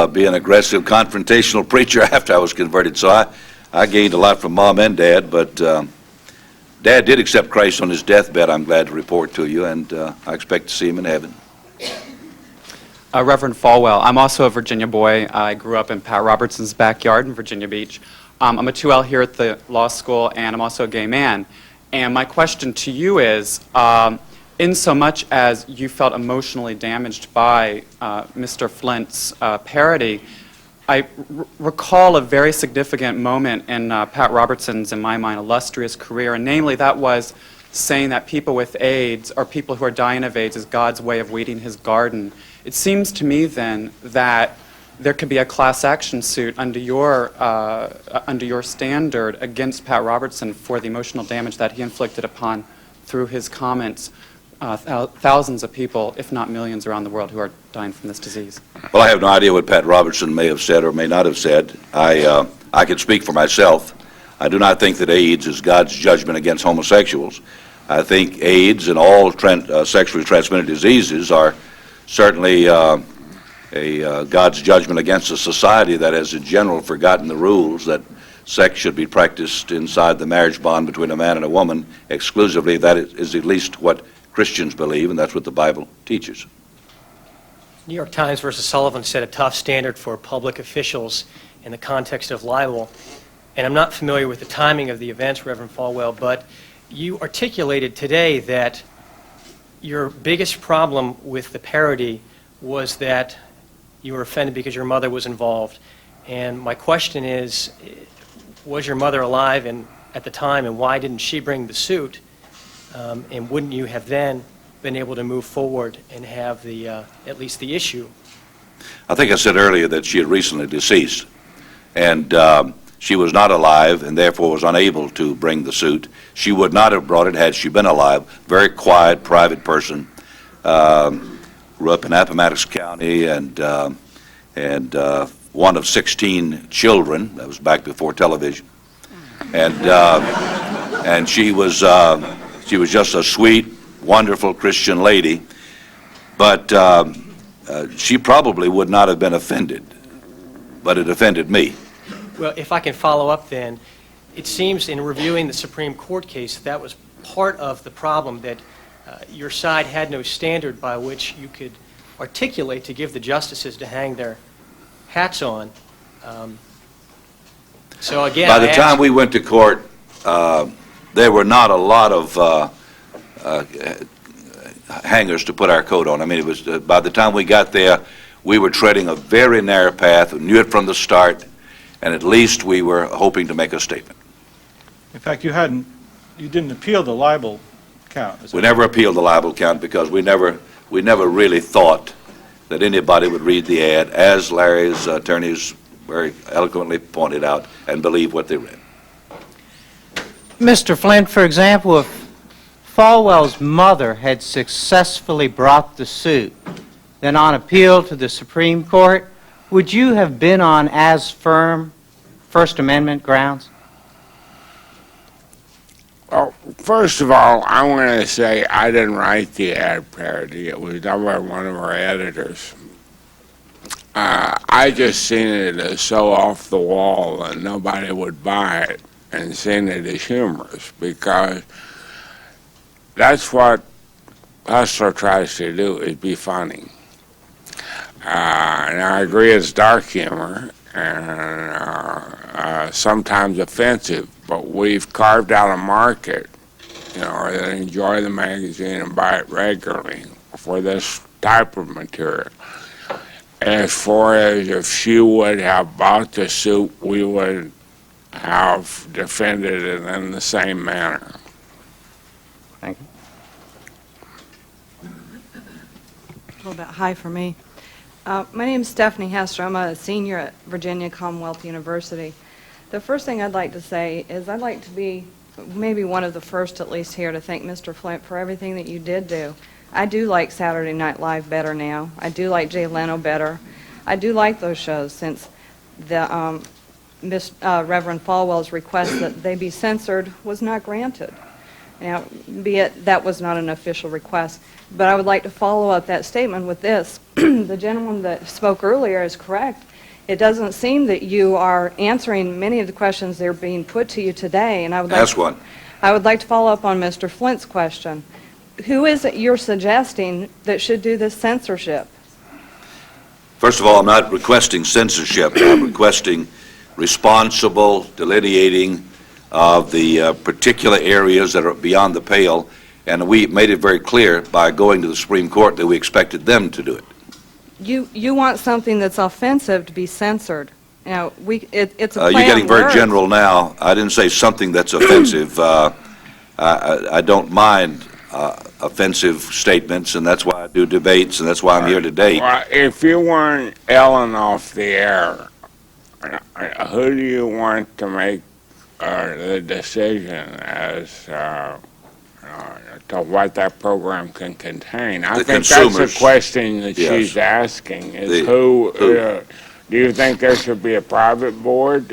be an aggressive, confrontational preacher after I was converted. So I gained a lot from Mom and Dad, but Dad did accept Christ on his deathbed, I'm glad to report to you, and I expect to see him in heaven. Reverend Falwell, I'm also a Virginia boy. I grew up in Pat Robertson's backyard in Virginia Beach. I'm a 2L here at the law school, and I'm also a gay man. And my question to you is, in so much as you felt emotionally damaged by Mr. Flynt's parody, I recall a very significant moment in Pat Robertson's, in my mind, illustrious career, and namely that was saying that people with AIDS, or people who are dying of AIDS, is God's way of weeding his garden. It seems to me then that there could be a class action suit under your standard against Pat Robertson for the emotional damage that he inflicted upon, through his comments, thousands of people, if not millions around the world, who are dying from this disease. Well, I have no idea what Pat Robertson may have said or may not have said. I can speak for myself. I do not think that AIDS is God's judgment against homosexuals. I think AIDS and all sexually transmitted diseases are certainly God's judgment against a society that has in general forgotten the rules that sex should be practiced inside the marriage bond between a man and a woman exclusively. That is at least what Christians believe, and that's what the Bible teaches. New York Times versus Sullivan set a tough standard for public officials in the context of libel. And I'm not familiar with the timing of the events, Reverend Falwell, but you articulated today that your biggest problem with the parody was that you were offended because your mother was involved. And my question is, was your mother alive at the time, and why didn't she bring the suit? And wouldn't you have then been able to move forward and have the at least the issue? I think I said earlier that she had recently deceased, and she was not alive and therefore was unable to bring the suit. She would not have brought it had she been alive. Very quiet, private person. Grew up in Appomattox County, and one of 16 children. That was back before television, and she was just a sweet, wonderful Christian lady. But she probably would not have been offended, but it offended me. Well, if I can follow up then, it seems in reviewing the Supreme Court case that was part of the problem, that your side had no standard by which you could articulate to give the justices to hang their hats on. So again, by the time we went to court, there were not a lot of hangers to put our coat on. I mean, it was by the time we got there, we were treading a very narrow path. We knew it from the start, and at least we were hoping to make a statement. In fact, you didn't appeal the libel count. We never appealed the libel count because we never really thought that anybody would read the ad, as Larry's attorneys very eloquently pointed out, and believe what they read. Mr. Flynt, for example, if Falwell's mother had successfully brought the suit, then on appeal to the Supreme Court, would you have been on as firm First Amendment grounds? Well, first of all, I want to say I didn't write the ad parody. It was done by one of our editors. I just seen it as so off the wall that nobody would buy it, and seen it as humorous, because that's what Hustler tries to do, is be funny. And I agree it's dark humor and sometimes offensive, but we've carved out a market, that enjoy the magazine and buy it regularly. for this type of material. As far as if she would have bought the suit, we would have defended it in the same manner. Thank you. A little bit high for me. My name is Stephanie Hester. I'm a senior at Virginia Commonwealth University. The first thing I'd like to say is I'd like to be maybe one of the first, at least here, to thank Mr. Flynt for everything that you did do. I do like Saturday Night Live better now. I do like Jay Leno better. I do like those shows since the Reverend Falwell's request that they be censored was not granted. Now, be it that was not an official request, but I would like to follow up that statement with this. The gentleman that spoke earlier is correct. It doesn't seem that you are answering many of the questions that are being put to you today, and I would like Ask one. I would like to follow up on Mr. Flynt's question. Who is it you're suggesting that should do this censorship? First of all, I'm not requesting censorship. I'm requesting responsible delineating of the particular areas that are beyond the pale, and we made it very clear by going to the Supreme Court that we expected them to do it. You want something that's offensive to be censored. You know, it's a play You're getting on very words. general now. I didn't say something that's offensive. I don't mind offensive statements, and that's why I do debates, and that's why I'm here today. Well, if you want Ellen off the air, who do you want to make the decision as to what that program can contain? I The think consumers. that's the question that Yes. she's asking, is The- who who- do you think there should be a private board?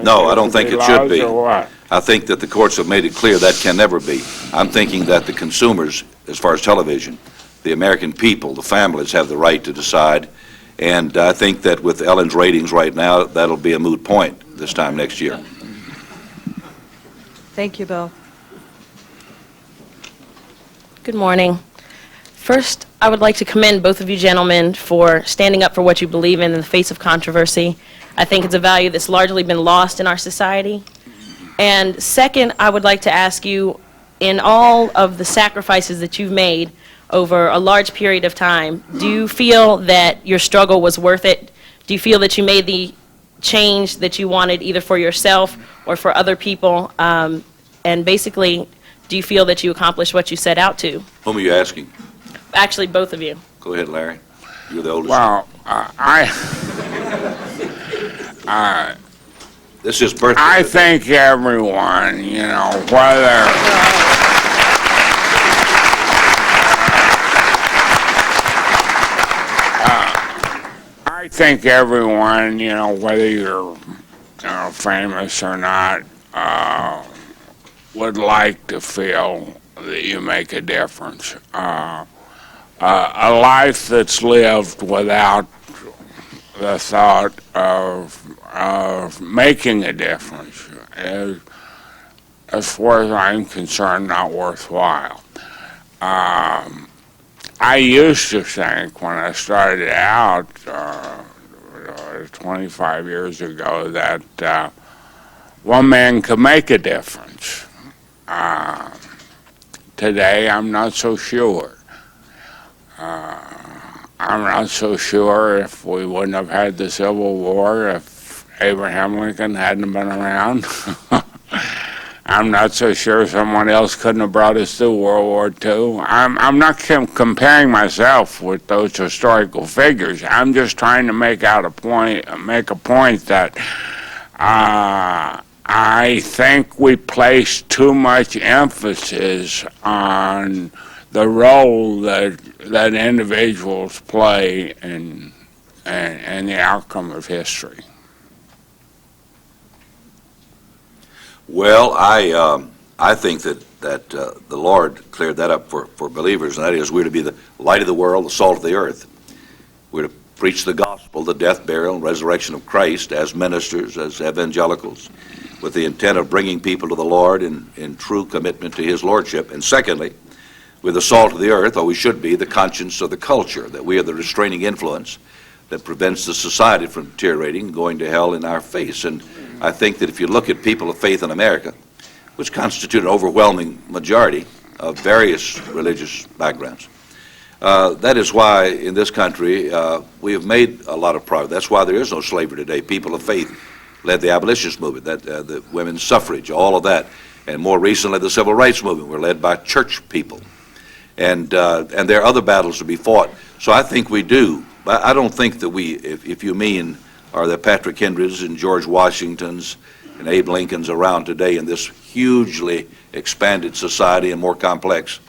No, I don't think it should be. Or what? I think that the courts have made it clear that can never be. I'm thinking that the consumers, as far as television, the American people, the families have the right to decide, and I think that with Ellen's ratings right now, that'll be a moot point this time next year. Thank you, Bill. Good morning. First, I would like to commend both of you gentlemen for standing up for what you believe in the face of controversy. I think it's a value that's largely been lost in our society. And second, I would like to ask you, in all of the sacrifices that you've made over a large period of time, do you feel that your struggle was worth it? Do you feel that you made the change that you wanted either for yourself or for other people? And basically, do you feel that you accomplished what you set out to? Whom are you asking? Actually, both of you. Go ahead, Larry. You're the oldest. Well, This is birthday. I think everyone, whether I think everyone, whether you're famous or not, would like to feel that you make a difference. A life that's lived without the thought of making a difference is, as far as I'm concerned, not worthwhile. I used to think when I started out 25 years ago that one man could make a difference. Today, I'm not so sure. I'm not so sure if we wouldn't have had the Civil War if Abraham Lincoln hadn't been around. I'm not so sure someone else couldn't have brought us through World War II. I'm not comparing myself with those historical figures. I'm just trying to make a point that I think we place too much emphasis on the role that individuals play in the outcome of history. Well, I think that the Lord cleared that up for believers, and that is we're to be the light of the world, the salt of the earth. We're to preach the gospel, the death, burial, and resurrection of Christ as ministers, as evangelicals, with the intent of bringing people to the Lord in true commitment to His Lordship. And secondly, we're the salt of the earth, or we should be the conscience of the culture, that we are the restraining influence that prevents the society from deteriorating and going to hell in our face. And I think that if you look at people of faith in America, which constitute an overwhelming majority of various religious backgrounds, That is why in this country we have made a lot of progress. That's why there is no slavery today. People of faith led the abolitionist movement, the women's suffrage, all of that. And more recently, the civil rights movement were led by church people. And there are other battles to be fought. So I think we do. But I don't think that we, if you mean, are the Patrick Henrys and George Washingtons and Abe Lincolns around today in this hugely expanded society and more complex.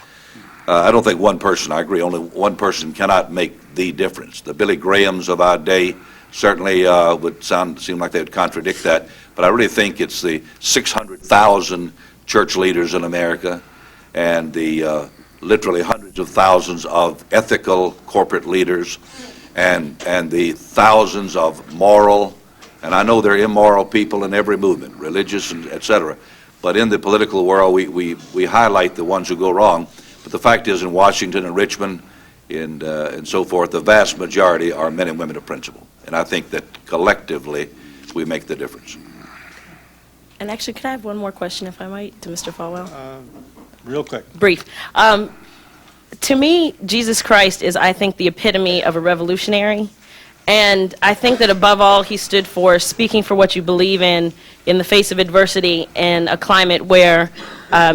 I don't think one person, I agree, only one person cannot make the difference. The Billy Grahams of our day certainly would seem like they would contradict that, but I really think it's the 600,000 church leaders in America and the literally hundreds of thousands of ethical corporate leaders and the thousands of moral, and I know there are immoral people in every movement, religious and et cetera, but in the political world we highlight the ones who go wrong. But the fact is, in Washington and Richmond and so forth, the vast majority are men and women of principle. And I think that collectively we make the difference. And actually, could I have one more question, if I might, to Mr. Falwell? Real quick. Brief. To me, Jesus Christ is, I think, the epitome of a revolutionary. And I think that above all, he stood for speaking for what you believe in the face of adversity in a climate where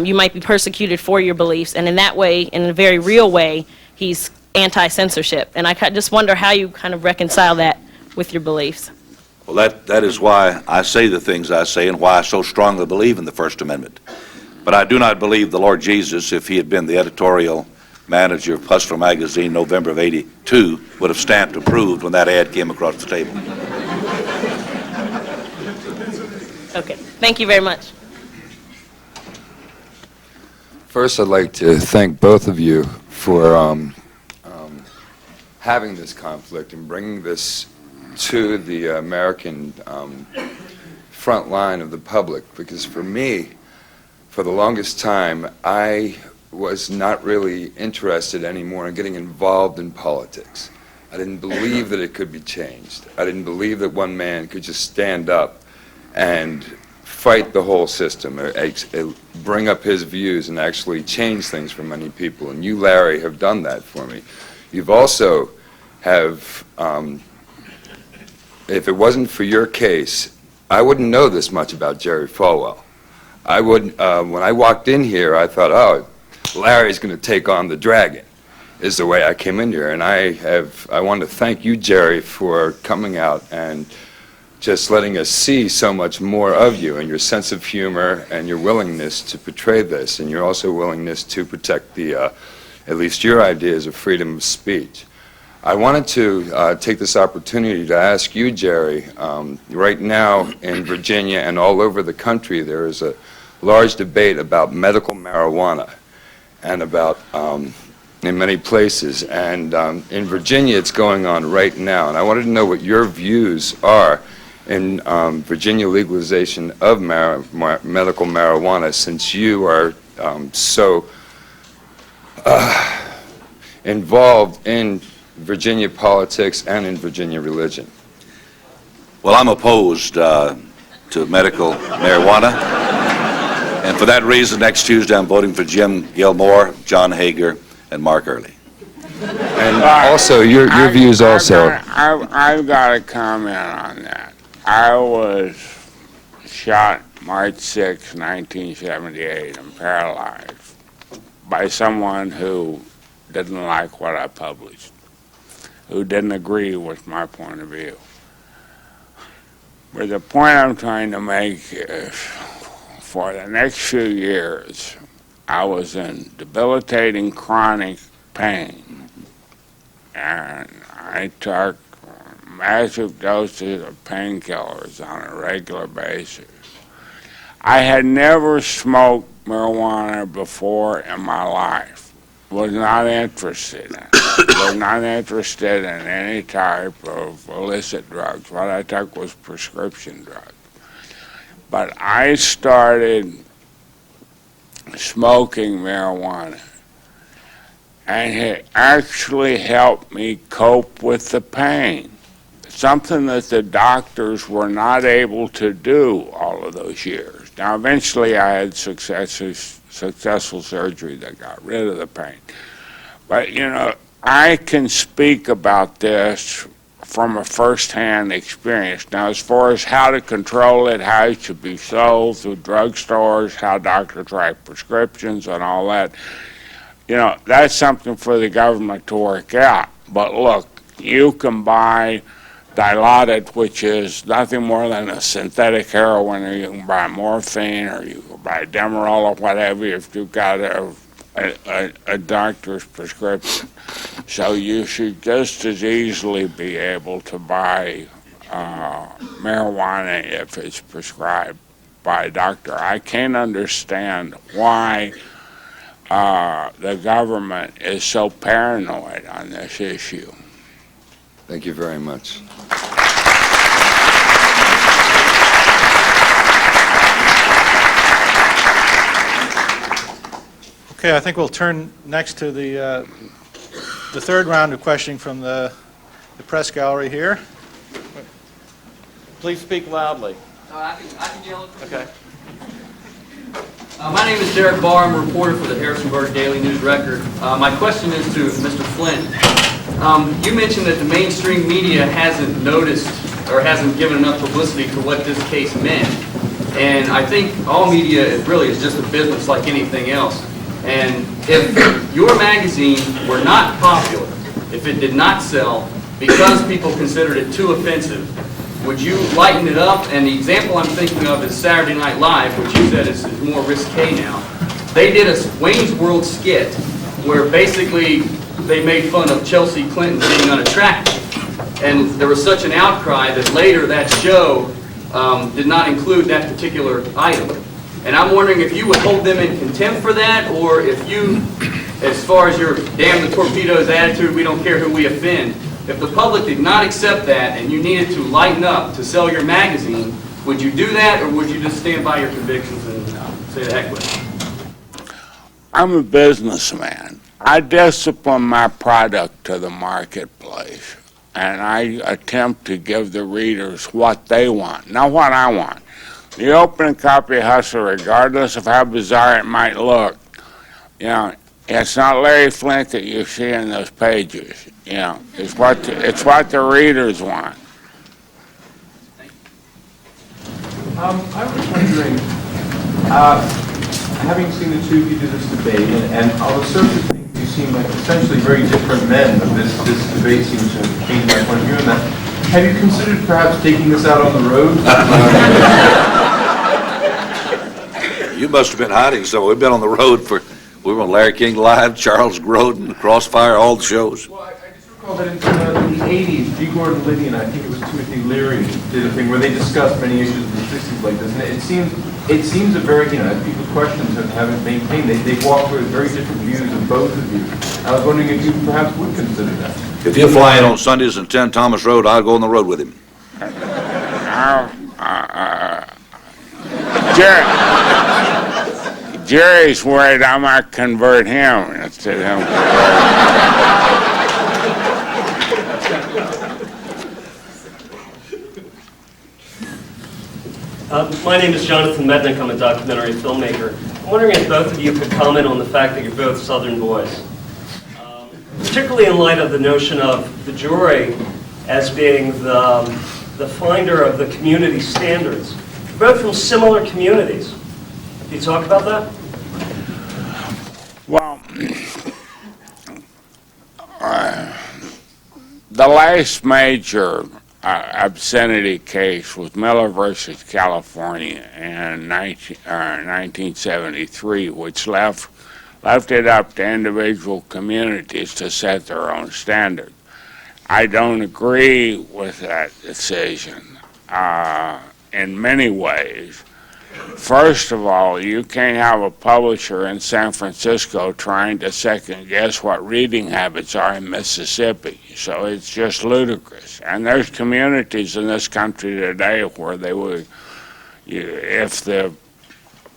you might be persecuted for your beliefs. And in that way, in a very real way, he's anti-censorship. And I just wonder how you kind of reconcile that with your beliefs. Well, that is why I say the things I say and why I so strongly believe in the First Amendment. But I do not believe the Lord Jesus, if he had been the editorial manager of Hustler magazine November of '82, would have stamped approved when that ad came across the table. Okay. Thank you very much. First, I'd like to thank both of you for having this conflict and bringing this to the American front line of the public, because for me, for the longest time, I was not really interested anymore in getting involved in politics. I didn't believe that it could be changed. I didn't believe that one man could just stand up and fight the whole system, bring up his views and actually change things for many people. And you, Larry, have done that for me. You've also have, if it wasn't for your case, I wouldn't know this much about Jerry Falwell. I would, when I walked in here, I thought, oh, Larry's going to take on the dragon, is the way I came in here. And I want to thank you, Jerry, for coming out and just letting us see so much more of you and your sense of humor and your willingness to portray this, and your also willingness to protect the, at least your ideas of freedom of speech. I wanted to take this opportunity to ask you, Jerry, right now in Virginia and all over the country, there is a large debate about medical marijuana and about, in many places, and in Virginia it's going on right now, and I wanted to know what your views are in Virginia legalization of medical marijuana, since you are so involved in Virginia politics and in Virginia religion. Well, I'm opposed to medical marijuana, and for that reason, next Tuesday I'm voting for Jim Gilmore, John Hager, and Mark Earley. And also, your views also. I've got a comment on that. I was shot March 6, 1978 and paralyzed by someone who didn't like what I published, who didn't agree with my point of view. But the point I'm trying to make is, for the next few years, I was in debilitating chronic pain, and I took massive doses of painkillers on a regular basis. I had never smoked marijuana before in my life. Was not interested in it. Was not interested in any type of illicit drugs. What I took was prescription drugs. But I started smoking marijuana, and it actually helped me cope with the pain. Something that the doctors were not able to do all of those years. Now, eventually I had successful surgery that got rid of the pain. But, you know, I can speak about this from a first-hand experience. Now, as far as how to control it, how it should be sold through drugstores, how doctors write prescriptions and all that, that's something for the government to work out. But look, you can buy Dilaudid, which is nothing more than a synthetic heroin, or you can buy morphine, or you can buy Demerol or whatever if you've got a doctor's prescription. So you should just as easily be able to buy marijuana if it's prescribed by a doctor. I can't understand why the government is so paranoid on this issue. Thank you very much. Okay, I think we'll turn next to the third round of questioning from the press gallery here. Please speak loudly. I can yell it. Okay. My name is Derek Barr. I'm a reporter for the Harrisonburg Daily News Record. My question is to Mr. Flynt. You mentioned that the mainstream media hasn't noticed or hasn't given enough publicity to what this case meant. And I think all media really is just a business like anything else. And if your magazine were not popular, if it did not sell because people considered it too offensive, would you lighten it up? And the example I'm thinking of is Saturday Night Live, which you said is more risque now. They did a Wayne's World skit where basically they made fun of Chelsea Clinton being unattractive. And there was such an outcry that later that show did not include that particular item. And I'm wondering if you would hold them in contempt for that, or if you, as far as your damn the torpedoes attitude, we don't care who we offend, if the public did not accept that and you needed to lighten up to sell your magazine, would you do that, or would you just stand by your convictions and say the heck with it? I'm a businessman. I discipline my product to the marketplace, and I attempt to give the readers what they want, not what I want. The opening copy hustler, regardless of how bizarre it might look, it's not Larry Flynt that you see in those pages. It's what the readers want. I was wondering, having seen the two of you do this debate, and on the surface of things, you seem like essentially very different men, but this debate seems to have changed my point of view on that. Have you considered perhaps taking this out on the road? You must have been hiding somewhere. We've been on the road we were on Larry King Live, Charles Grodin, Crossfire, all the shows. Well, I just recall that in the 80s, G. Gordon Liddy and I think it was Timothy Leary did a thing where they discussed many issues in the 60s like this. And it seems a very, as people's questions haven't maintained, they walk through very different views of both of you. I was wondering if you perhaps would consider that. If you're flying on Sundays and 10 Thomas Road, I'll go on the road with him. Jerry's worried I might convert him instead of him. My name is Jonathan Mednick. I'm a documentary filmmaker. I'm wondering if both of you could comment on the fact that you're both Southern boys, particularly in light of the notion of the jury as being the finder of the community standards. You're both from similar communities. Can you talk about that? Well, the last major obscenity case was Miller versus California in 1973, which left it up to individual communities to set their own standards. I don't agree with that decision in many ways. First of all, you can't have a publisher in San Francisco trying to second guess what reading habits are in Mississippi. So it's just ludicrous. And there's communities in this country today where they would, if the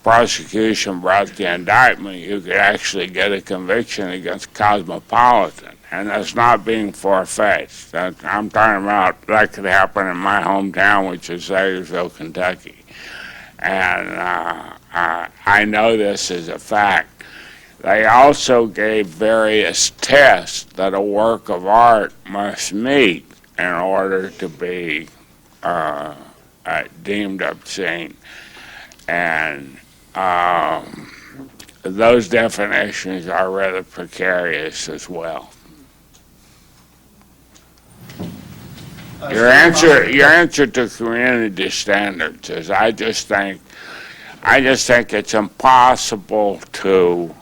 prosecution brought the indictment, you could actually get a conviction against Cosmopolitan. And that's not being far-fetched. I'm talking about that could happen in my hometown, which is Sayresville, Kentucky. And I know this is a fact. They also gave various tests that a work of art must meet in order to be deemed obscene. And those definitions are rather precarious as well. Your answer to community standards is I just think it's impossible to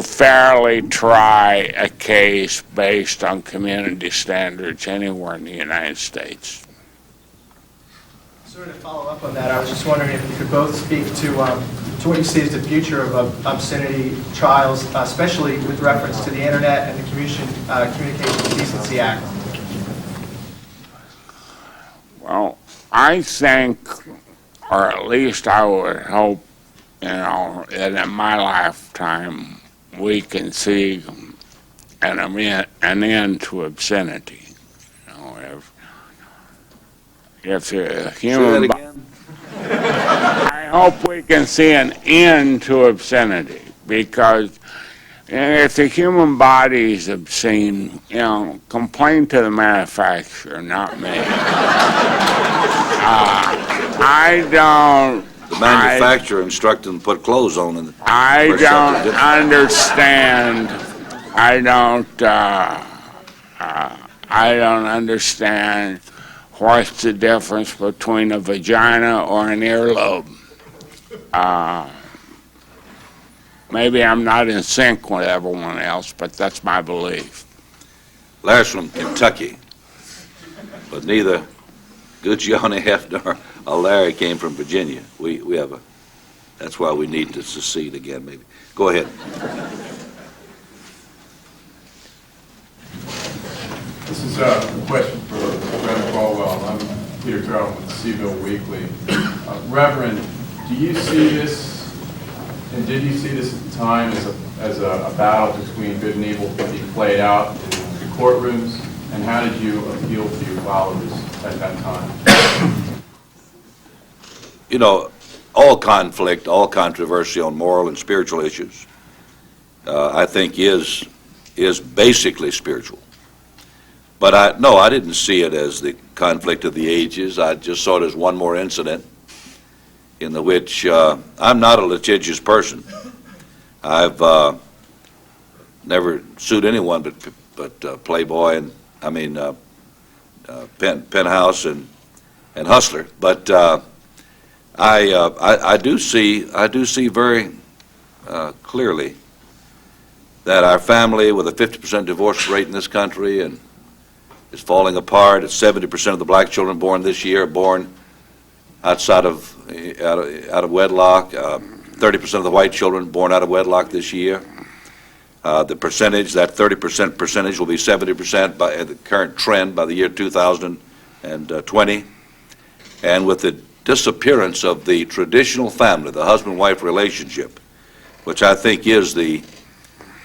fairly try a case based on community standards anywhere in the United States. Sort of follow up on that, I was just wondering if you could both speak to what you see as the future of obscenity trials, especially with reference to the Internet and the Communications Decency Act. Well, I think, or at least I would hope, that in my lifetime we can see an end to obscenity. If the human, I hope we can see an end to obscenity, because if the human body is obscene, complain to the manufacturer, not me. The manufacturer instructed them to put clothes on. And I don't understand. I don't understand what's the difference between a vagina or an earlobe. Maybe I'm not in sync with everyone else, but that's my belief. Larry's from Kentucky, but neither good Johnny Hefner or Larry came from Virginia. We have that's why we need to secede again, maybe. Go ahead. This is a question for Reverend Falwell. I'm Peter Turtle with the Seaville Weekly. Reverend, do you see this, and did you see this at the time as a battle between good and evil being played out in the courtrooms, and how did you appeal to your followers at that time? All conflict, all controversy on moral and spiritual issues, I think is basically spiritual. But I didn't see it as the conflict of the ages. I just saw it as one more incident in which I'm not a litigious person. I've never sued anyone but Playboy and Penthouse and Hustler. But I do see very clearly that our family, with a 50% divorce rate in this country, and is falling apart. It's 70% of the black children born this year are born out of wedlock. 30% of the white children born out of wedlock this year. The percentage, that 30% percentage, will be 70% by the current trend by the year 2020. And with the disappearance of the traditional family, the husband-wife relationship, which I think is the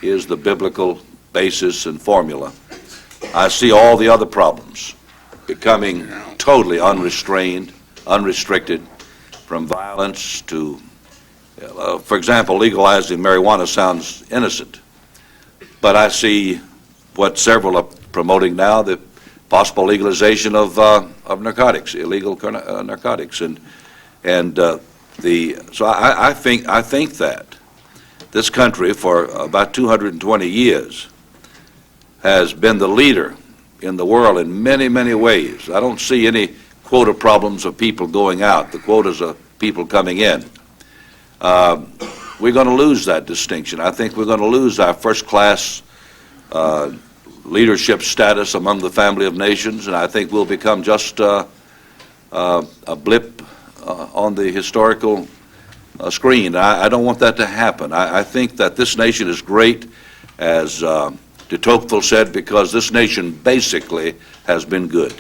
biblical basis and formula, I see all the other problems becoming totally unrestrained, unrestricted, from violence to, for example, legalizing marijuana sounds innocent, but I see what several are promoting now, the possible legalization of narcotics, illegal narcotics, so I think that this country for about 220 years has been the leader in the world in many, many ways. I don't see any quota problems of people going out. The quotas of people coming in. We're going to lose that distinction. I think we're going to lose our first-class leadership status among the family of nations, and I think we'll become just a blip on the historical screen. I don't want that to happen. I think that this nation is great, as de Tocqueville said, because this nation basically has been good.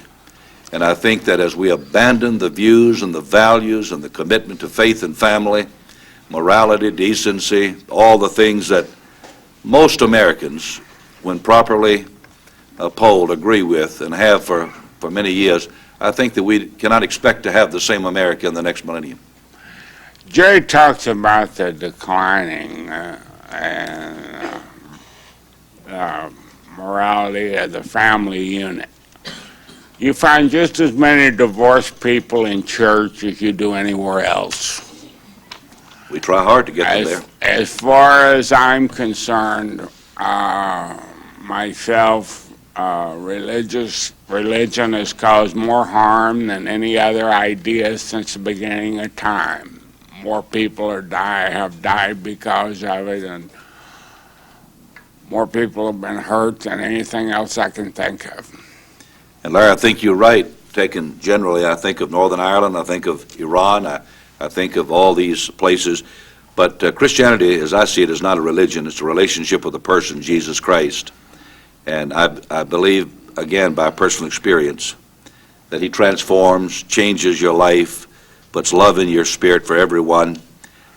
And I think that as we abandon the views and the values and the commitment to faith and family, morality, decency, all the things that most Americans, when properly polled, agree with and have for many years, I think that we cannot expect to have the same America in the next millennium. Jerry talks about the declining and morality of the family unit. You find just as many divorced people in church as you do anywhere else. We try hard to get them there. As far as I'm concerned, myself, religion has caused more harm than any other idea since the beginning of time. More people have died because of it, and more people have been hurt than anything else I can think of. And Larry, I think you're right. Taken generally, I think of Northern Ireland, I think of Iran, I think of all these places. But Christianity, as I see it, is not a religion. It's a relationship with a person, Jesus Christ. And I believe, again, by personal experience, that he transforms, changes your life, puts love in your spirit for everyone.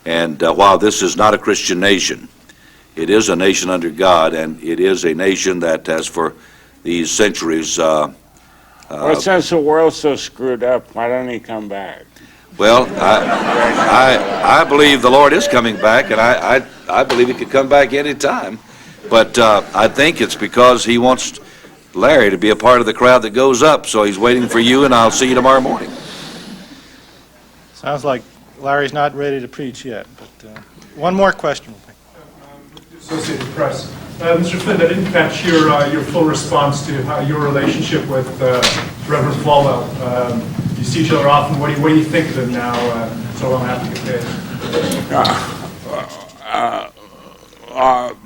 And while this is not a Christian nation, it is a nation under God, and it is a nation that has for these centuries... well, since the world's so screwed up, why don't he come back? Well, I believe the Lord is coming back, and I believe he could come back any time. But I think it's because he wants Larry to be a part of the crowd that goes up, so he's waiting for you, and I'll see you tomorrow morning. Sounds like Larry's not ready to preach yet, but one more question. Associated Press. Mr. Flynt, I didn't catch your full response to how your relationship with Reverend Falwell. You see each other often. What do you think of him now, so long after the case?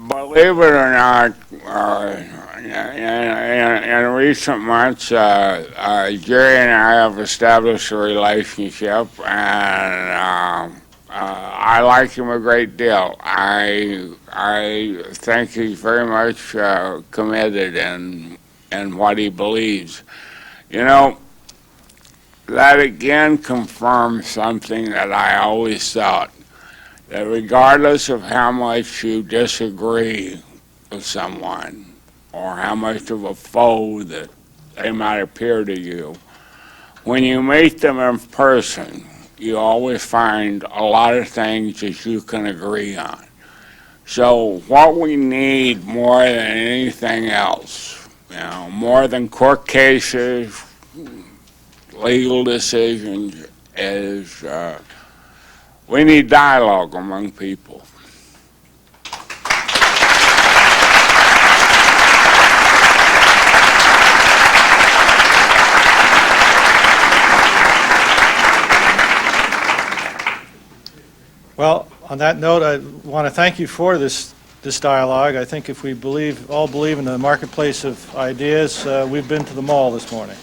Believe it or not, in recent months, Jerry and I have established a relationship, and I like him a great deal. I think he's very much committed in what he believes. You know, that again confirms something that I always thought, that regardless of how much you disagree with someone or how much of a foe that they might appear to you, when you meet them in person, you always find a lot of things that you can agree on. So what we need more than anything else, more than court cases, legal decisions, is we need dialogue among people. Well, on that note, I want to thank you for this dialogue. I think if we all believe in the marketplace of ideas, we've been to the mall this morning.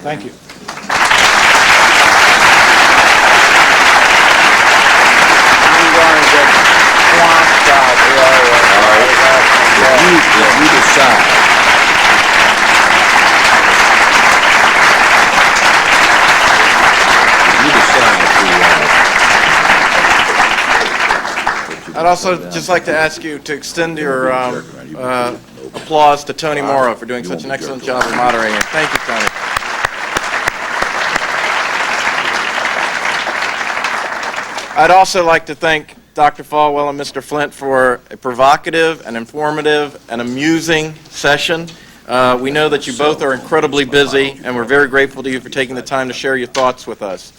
Thank you. If you decide I'd also just like to ask you to extend your applause to Tony Morrow for doing such an excellent job of moderating. Thank you, Tony. I'd also like to thank Dr. Falwell and Mr. Flynt for a provocative and informative and amusing session. We know that you both are incredibly busy, and we're very grateful to you for taking the time to share your thoughts with us.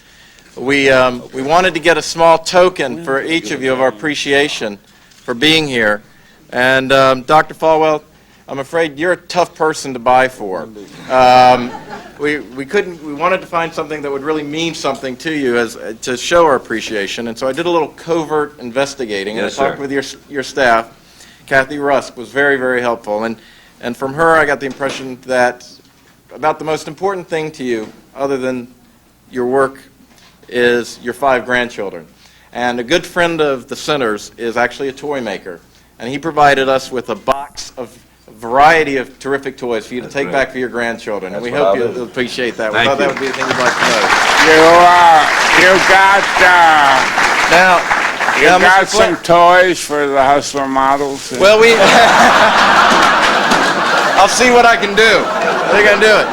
We wanted to get a small token for each of you of our appreciation for being here. And Dr. Falwell, I'm afraid you're a tough person to buy for. We wanted to find something that would really mean something to you to show our appreciation. And so I did a little covert investigating, and I talked with your staff. Kathy Rusk was very, very helpful. And from her, I got the impression that about the most important thing to you, other than your work, is your 5 grandchildren. And a good friend of the center's is actually a toy maker. And he provided us with a box of a variety of terrific toys for you to take back for your grandchildren. And we hope you'll appreciate that. We thought that would be the thing you'd like to know. You got some toys for the Hustler models? Well, I'll see what I can do. I think I can do it.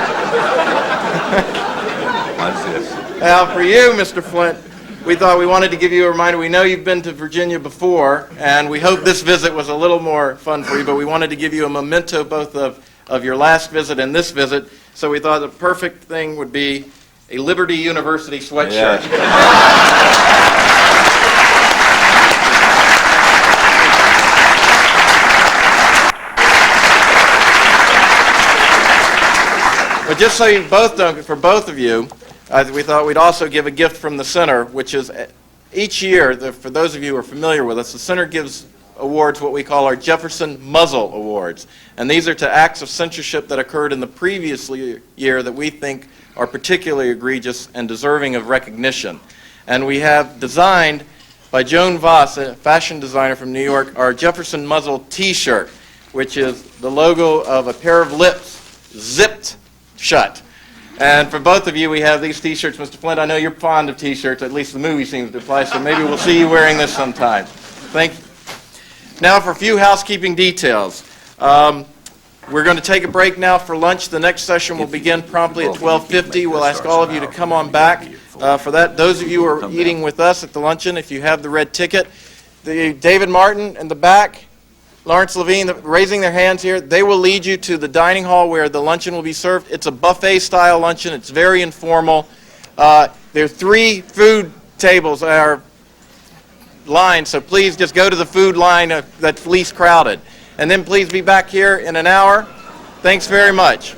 What's this? Now, for you, Mr. Flynt, we thought we wanted to give you a reminder. We know you've been to Virginia before, and we hope this visit was a little more fun for you, but we wanted to give you a memento both of your last visit and this visit, so we thought the perfect thing would be a Liberty University sweatshirt. But just so you both know, for both of you, we thought we'd also give a gift from the center, which is each year, for those of you who are familiar with us, the center gives awards, what we call our Jefferson Muzzle Awards. And these are to acts of censorship that occurred in the previous year that we think are particularly egregious and deserving of recognition. And we have designed by Joan Voss, a fashion designer from New York, our Jefferson Muzzle T-shirt, which is the logo of a pair of lips zipped shut. And for both of you, we have these T-shirts. Mr. Flynt, I know you're fond of T-shirts, at least the movie seems to apply, so maybe we'll see you wearing this sometime. Thank you. Now for a few housekeeping details. We're going to take a break now for lunch. The next session will begin promptly at 12:50. We'll ask all of you to come on back for that. Those of you who are eating with us at the luncheon, if you have the red ticket, David Martin in the back, Lawrence Levine, raising their hands here, they will lead you to the dining hall where the luncheon will be served. It's a buffet-style luncheon. It's very informal. There are 3 food tables that are lined, so please just go to the food line that's least crowded. And then please be back here in an hour. Thanks very much.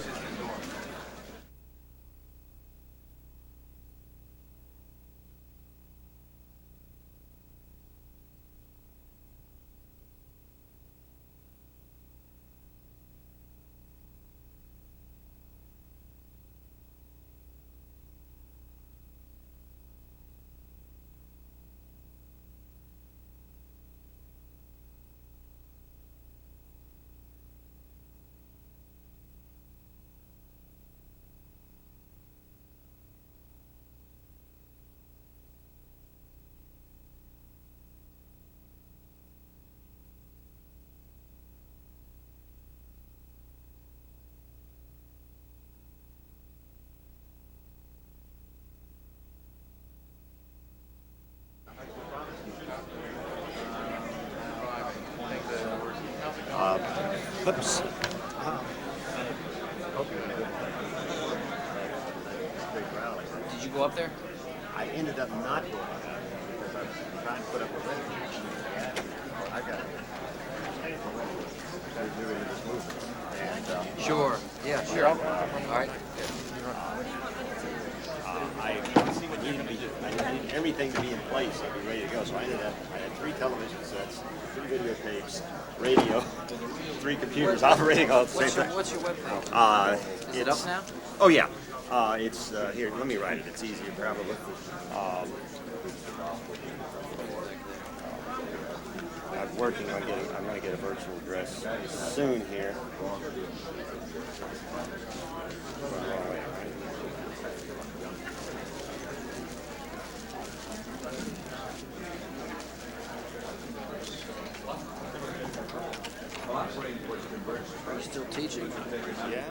Oops. Did you go up there? I ended up not going up because I was trying to put up a reservation. I got it. Sure. Yeah, sure. All right. I needed everything to be in place and be ready to go. So I had 3 television sets, 3 videotapes, radio, 3 computers operating all at the same time. What's your webpage? Is it up now? Oh yeah. It's here. Let me write it. It's easier probably. I'm working on getting. I'm going to get a virtual address soon here. Are you still teaching? Yeah.